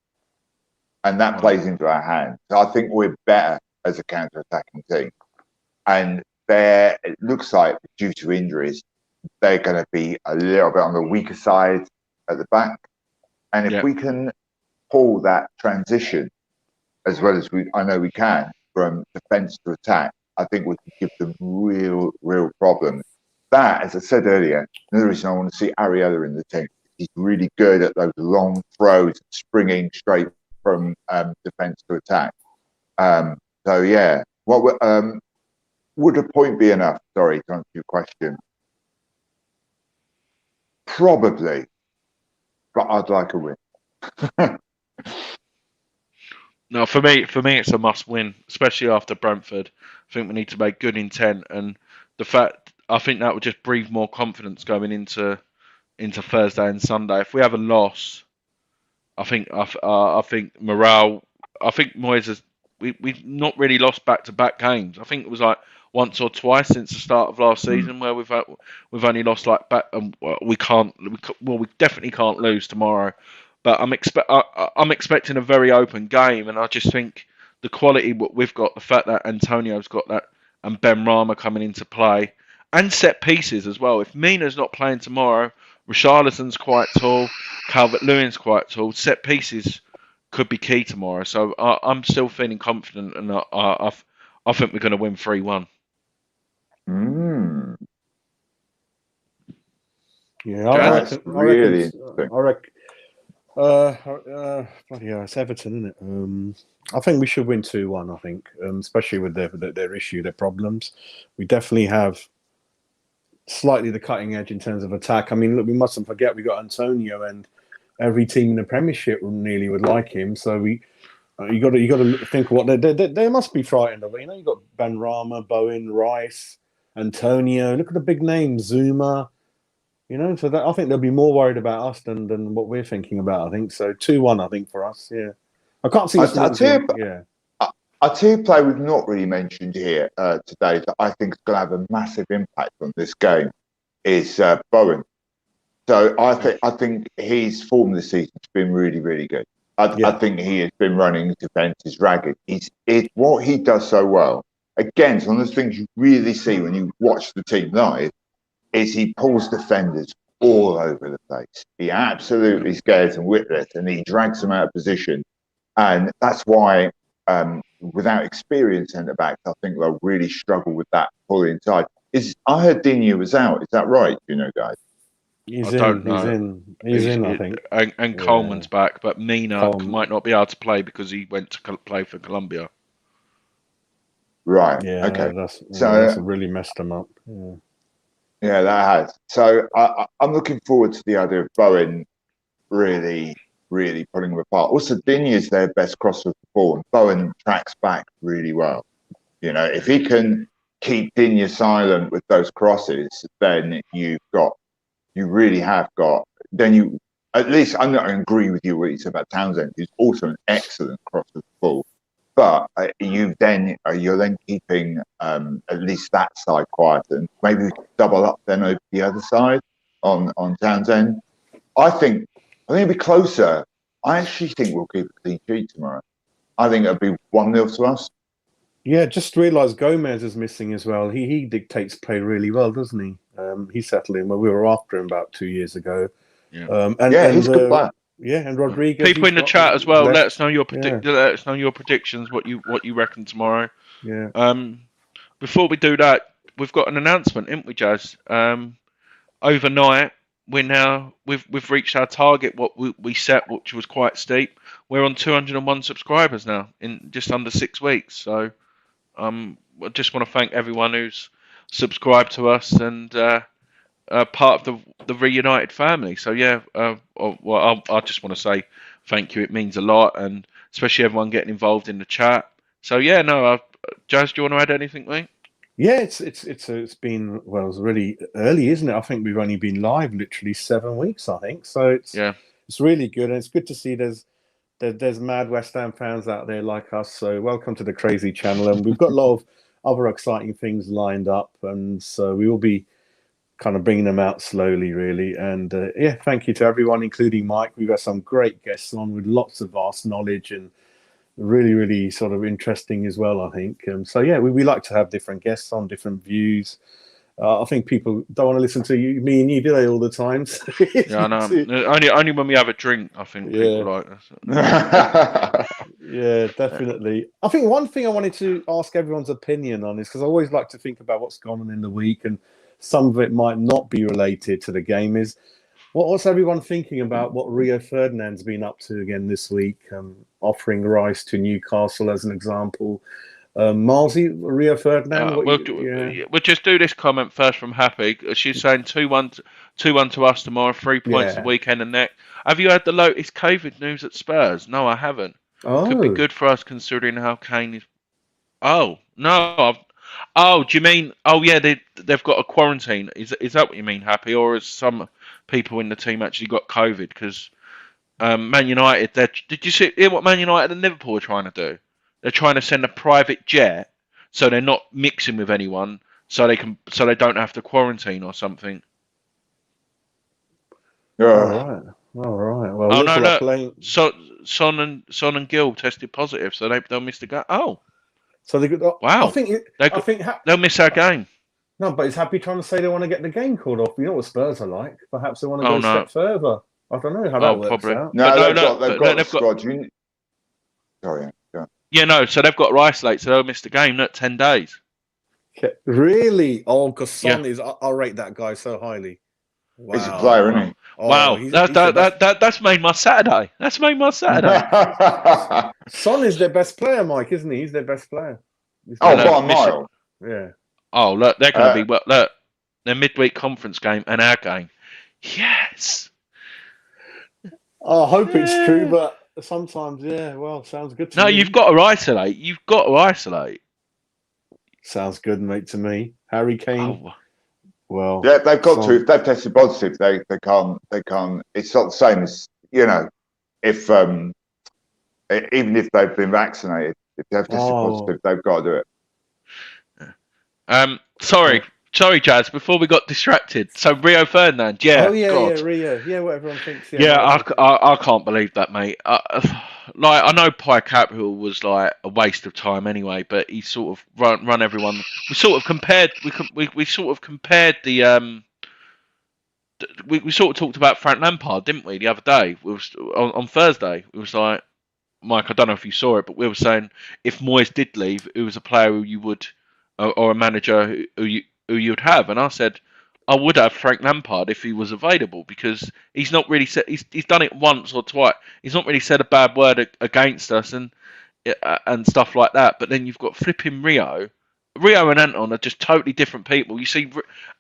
And that plays into our hands. So I think we're better as a counter-attacking team. And it looks like, due to injuries, they're going to be a little bit on the weaker side at the back. And if we can pull that transition as well as I know we can, from defence to attack, I think we can give them real problems. That, as I said earlier, another reason I want to see Areola in the team. He's really good at those long throws, springing straight from defence to attack. So yeah, would a point be enough? Sorry to answer your question. Probably, but I'd like a win. No, for me, it's a must-win, especially after Brentford. I think we need to make good intent, and the fact I think that would just breathe more confidence going into Thursday and Sunday. If we have a loss, I think morale. I think Moyes has. We've not really lost back-to-back games. I think it was like once or twice since the start of last season where we've only lost like back. We definitely can't lose tomorrow. But I'm expecting a very open game, and I just think the quality what we've got, the fact that Antonio's got that, and Benrahma coming into play, and set pieces as well. If Mina's not playing tomorrow, Richarlison's quite tall, Calvert-Lewin's quite tall. Set pieces could be key tomorrow. So I'm still feeling confident, and I think we're going to win 3-1. Yeah, I reckon. Bloody hell, it's Everton, isn't it? I think we should win 2-1. I think, especially with their issue, their problems. We definitely have slightly the cutting edge in terms of attack. I mean, look, we mustn't forget we got Antonio, and every team in the Premiership nearly would like him. So you got to think what they must be frightened of it. You got Benrahma, Bowen, Rice, Antonio. Look at the big names, Zuma. So that, I think they'll be more worried about us than what we're thinking about. I think so. 2-1, I think, for us. Yeah, I can't see. I'll tell you a player we've not really mentioned here today that I think is going to have a massive impact on this game is Bowen. So I think his form this season has been really good. I think he has been running defences ragged. What he does so well. Again, it's one of those things you really see when you watch the team live. Is he pulls defenders all over the place. He absolutely scares them witless, and he drags them out of position. And that's why, without experience centre-backs, I think they'll really struggle with that pull inside. I heard Digne was out. Is that right, guys? He's I don't in. know. He's in. I think. And Coleman's back, but Mina might not be able to play because he went to play for Colombia. Right. Yeah. Okay. That's really messed him up. Yeah. Yeah, that has. So I'm looking forward to the idea of Bowen really, really putting them apart. Also, Digne is their best crosser of the ball, and Bowen tracks back really well. You know, if he can keep Digne silent with those crosses, then you really have got. Then you, at least, I'm not going to agree with you what you said about Townsend, who's also an excellent crosser of the ball. But you're then keeping at least that side quiet, and maybe double up then over the other side on Townsend. I think it'll be closer. I actually think we'll keep a clean sheet tomorrow. I think it'll be 1-0 to us. Yeah, just realised Gomez is missing as well. He dictates play really well, doesn't he? He settled in when we were after him about 2 years ago. Yeah, he's a good player. Yeah, and Rodriguez. People in the chat as well. Let us know your Let us know your predictions. What you reckon tomorrow. Yeah. Before we do that, we've got an announcement, haven't we, Jazz? Overnight, we've reached our target. What we set, which was quite steep. We're on 201 subscribers now in just under 6 weeks. So, I just want to thank everyone who's subscribed to us and. Part of the Reunited family. So yeah, I just want to say thank you. It means a lot, and especially everyone getting involved in the chat. So yeah, no, Jazz, do you want to add anything, mate? Yeah, it's been it's really early, isn't it? I think we've only been live literally 7 weeks, I think. So it's really good, and it's good to see there's mad West Ham fans out there like us. So welcome to the crazy channel, and we've got a lot of other exciting things lined up, and so we will be kind of bringing them out slowly, really. And thank you to everyone, including Mike. We've got some great guests on with lots of vast knowledge and really, really sort of interesting as well, I think. So yeah, we like to have different guests on, different views. I think people don't want to listen to me and you, do they, all the time? So yeah, I know. Only when we have a drink, I think people like us. Yeah, definitely. I think one thing I wanted to ask everyone's opinion on is because I always like to think about what's gone on in the week, and some of it might not be related to the game. Is what's everyone thinking about what Rio Ferdinand's been up to again this week, offering Rice to Newcastle as an example. Marzi, Rio Ferdinand. We'll just do this comment first from Happy. She's saying 2-1 to us tomorrow, 3 points the weekend and next. Have you heard the latest COVID news at Spurs? No, I haven't. Could be good for us considering how Kane is. Oh no, Oh, do you mean? Oh, yeah, they've got a quarantine. Is that what you mean, Happy? Or has some people in the team actually got COVID? Because Man United, did you hear what Man United and Liverpool are trying to do? They're trying to send a private jet so they're not mixing with anyone, so they don't have to quarantine or something. All right. Well, no. Son and Gill tested positive, so they'll miss the game. Oh. So they could. Wow! They'll miss our game. No, but is Happy trying to say they want to get the game called off? You know what Spurs are like. Perhaps they want to go a step further. I don't know how that works out. No, they've got the squad. Sorry, go. Yeah, no. So they've got to isolate, so they'll miss the game. Not 10 days. Really? Oh, because Son is. I rate that guy so highly. Wow. He's a player, isn't he? Oh, wow, that's made my Saturday. That's made my Saturday. Son is their best player, Mike, isn't he? He's their best player. By a mile. Yeah. Oh, look, they're going to be look, their midweek conference game and our game. Yes. I hope it's true, but sometimes, sounds good to me. No, you've got to isolate. Sounds good, mate, to me. Harry Kane. Oh. Well, yeah, they've got to. If they've tested positive, they can't. It's not the same as if even if they've been vaccinated, if they've tested positive, they've got to do it. Sorry, Jazz. Before we got distracted, so Rio Ferdinand, Rio, what everyone thinks. I can't believe that, mate. I know Pi Capital was like a waste of time anyway, but he sort of run everyone. We sort of compared. We sort of compared the. We sort of talked about Frank Lampard, didn't we, the other day? We was on Thursday. It was like, Mike, I don't know if you saw it, but we were saying if Moyes did leave, who was a player who you would, or a manager who you'd have, and I said I would have Frank Lampard if he was available, because he's not really said, he's done it once or twice. He's not really said a bad word against us and stuff like that. But then you've got flipping Rio. Rio and Anton are just totally different people. You see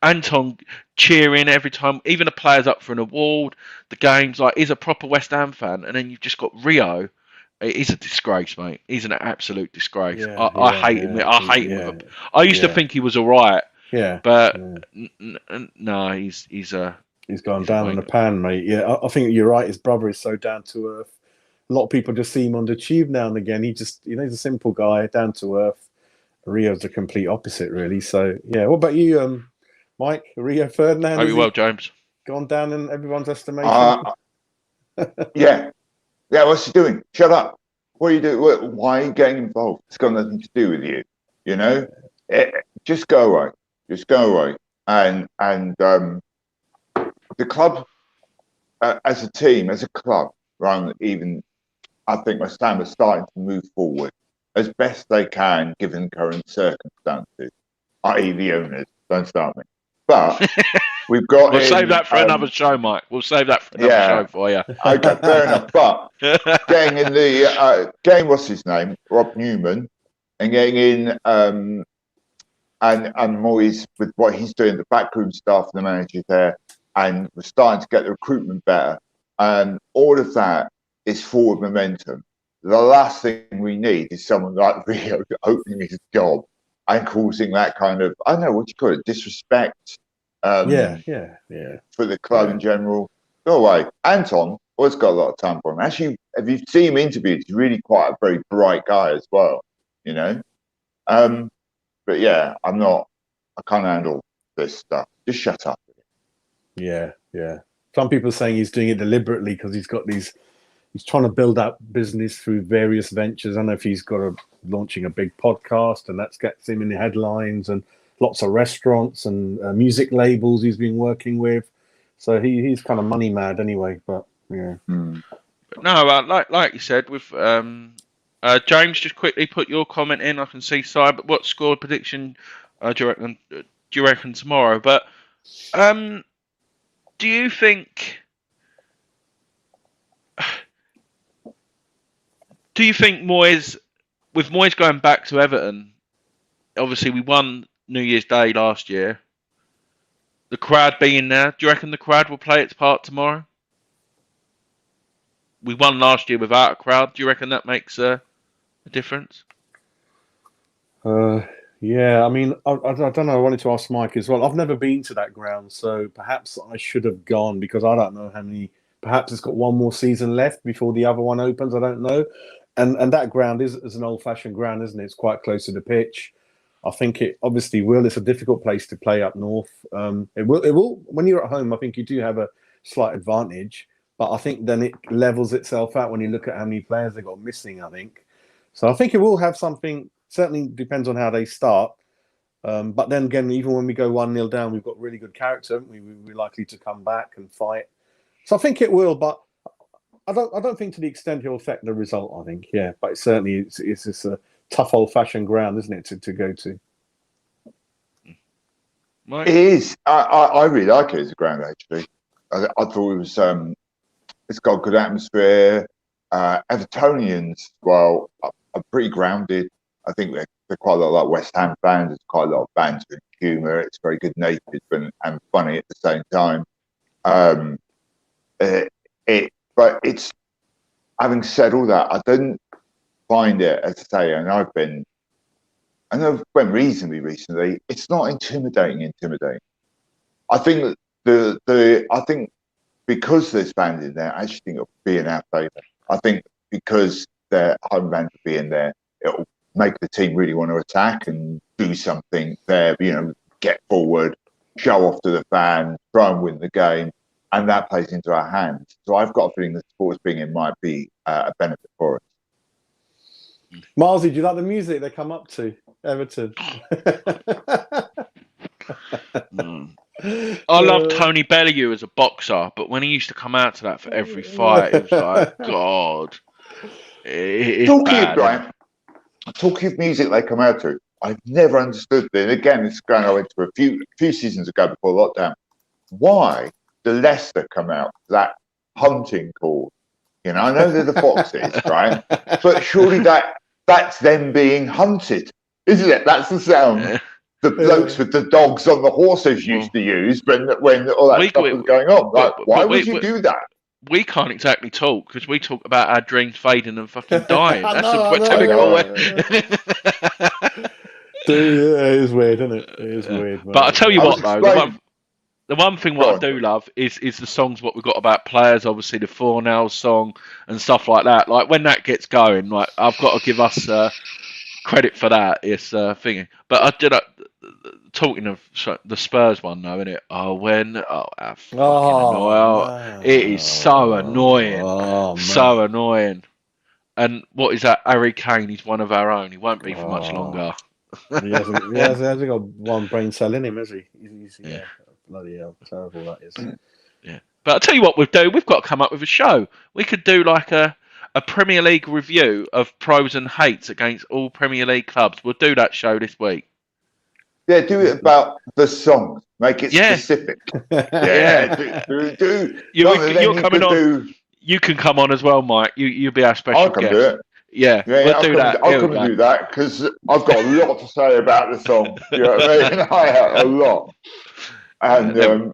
Anton cheering every time, even the players up for an award, the games, like he's a proper West Ham fan. And then you've just got Rio. He's a disgrace, mate. He's an absolute disgrace. Yeah, I hate him. I hate him with I used to think he was all right. Yeah, but no, he's gone down in the pan, mate. Yeah, I think you're right. His brother is so down to earth. A lot of people just see him on the tube now and again. He just, he's a simple guy, down to earth. Rio's the complete opposite, really. So yeah, what about you, Mike? Rio Ferdinand? Hope you're well, James. Gone down in everyone's estimation. Yeah. What's he doing? Shut up. What are you doing? Why are you getting involved? It's got nothing to do with you. You know, just go away. Just go away. And the club, as a team, as a club, rather even, I think West Ham are starting to move forward as best they can given current circumstances, i.e. the owners. Don't start me. But we've got. We'll save that for another show, Mike. We'll save that for another show for you. Okay, fair enough. But getting in the what's his name, Rob Newman, and getting in and Moyes with what he's doing, the backroom staff, the manager there, and we're starting to get the recruitment better, and all of that is forward momentum. The last thing we need is someone like Rio opening his job and causing that kind of, I don't know what you call it, disrespect. For the club in general. Go away. Anton always got a lot of time for him. Actually, if you see him interviewed, he's really quite a very bright guy as well, you know. But yeah, I can't handle this stuff. Just shut up. Yeah. Some people are saying he's doing it deliberately because he's trying to build up business through various ventures. I don't know if he's launching a big podcast and that gets him in the headlines, and lots of restaurants and music labels he's been working with. So he's kind of money mad anyway. But yeah. But no, like you said, with James, just quickly put your comment in. I can see side, but what score prediction do you reckon tomorrow? But do you think? Do you think Moyes, with Moyes going back to Everton, obviously we won New Year's Day last year, the crowd being there, do you reckon the crowd will play its part tomorrow? We won last year without a crowd. Do you reckon that makes a difference? Yeah, I mean, I don't know. I wanted to ask Mike as well. I've never been to that ground, so perhaps I should have gone, because I don't know how many. Perhaps it's got one more season left before the other one opens. I don't know. And that ground is an old-fashioned ground, isn't it? It's quite close to the pitch. I think it obviously will. It's a difficult place to play up north. It will. When you're at home, I think you do have a slight advantage. But I think then it levels itself out when you look at how many players they got missing, I think. So I think it will have something. Certainly depends on how they start. But then again, even when we go 1-0 down, we've got really good character. We're likely to come back and fight. So I think it will, but I don't think to the extent it'll affect the result, I think. Yeah, but certainly it's just a tough old-fashioned ground, isn't it, to go to? It is. I really like it as a ground, actually. I thought it was. It's got a good atmosphere. Evertonians, well, are pretty grounded. I think they're quite a lot like West Ham fans. There's quite a lot of banter and humour. It's very good-natured and funny at the same time. But it's, having said all that, I didn't find it, as I say, and I've went reasonably recently. It's not intimidating. I think I think because there's fans in there, I actually think it'll be in our favour. I think because their home fans will be in there, it'll make the team really want to attack and do something there. You know, get forward, show off to the fans, try and win the game. And that plays into our hands. So I've got a feeling that supporters being in might be a benefit for us. Marzi, do you like the music they come up to, Everton? I love Tony Bellew as a boxer, but when he used to come out to that for every fight, it was like, God. Talking of music they come out to, I've never understood this. And again, it's going on into a few seasons ago before lockdown. Why do Leicester come out to that hunting call? You know, I know they're the foxes, right? But surely that's them being hunted, isn't it? That's the sound the blokes with the dogs on the horses used to use when all that stuff was going on. Like, why would you do that? We can't exactly talk because we talk about our dreams fading and fucking dying. That's a typical way. Dude, it is weird, isn't it? It is weird. But I tell you what, though, the one thing what I do love is the songs what we've got about players. Obviously, the Fornell song and stuff like that. Like when that gets going, like I've got to give us credit for that. It's thingy. But I did. Talking of the Spurs one, though, isn't it? Annoying. It is so annoying. So annoying. And what is that? Harry Kane, he's one of our own. He won't be for much longer. he hasn't got one brain cell in him, has he? Yeah. Bloody hell, terrible that is. Yeah. But I'll tell you what we've got to come up with a show. We could do like a Premier League review of pros and hates against all Premier League clubs. We'll do that show this week. Yeah, do it about the song. Make it specific. Do. You're coming on. You can come on as well, Mike. You'll be our special guest. I can do it. Yeah, we'll do that. I'll come and do that because I've got a lot to say about the song. You know what I mean? I have a lot. And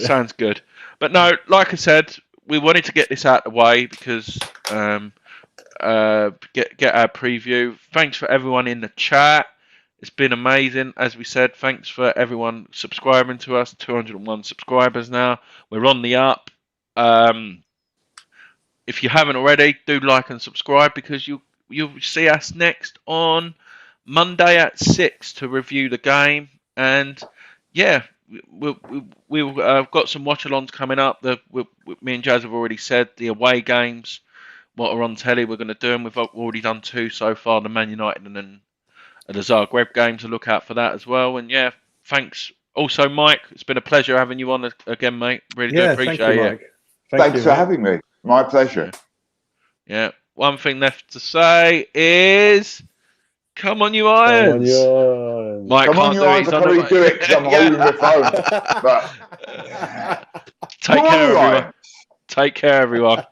sounds good. But no, like I said, we wanted to get this out of the way because get our preview. Thanks for everyone in the chat. It's been amazing. As we said, thanks for everyone subscribing to us. 201 subscribers now. We're on the up. If you haven't already, do like and subscribe because you'll see us next on Monday at 6 to review the game. And yeah, we've got some watch-alongs coming up. Me and Jazz have already said the away games, what are on telly, we're going to do, and we've already done 2 so far, the Man United and the Zagreb game, to look out for that as well. And yeah, thanks. Also, Mike, it's been a pleasure having you on again, mate. Really do appreciate it. Thanks for having me. My pleasure. Yeah. One thing left to say is, come on, you Irons. Mike, come on, you Irons. I can't really do it because I'm holding the phone. But take care, everyone. Take care, everyone.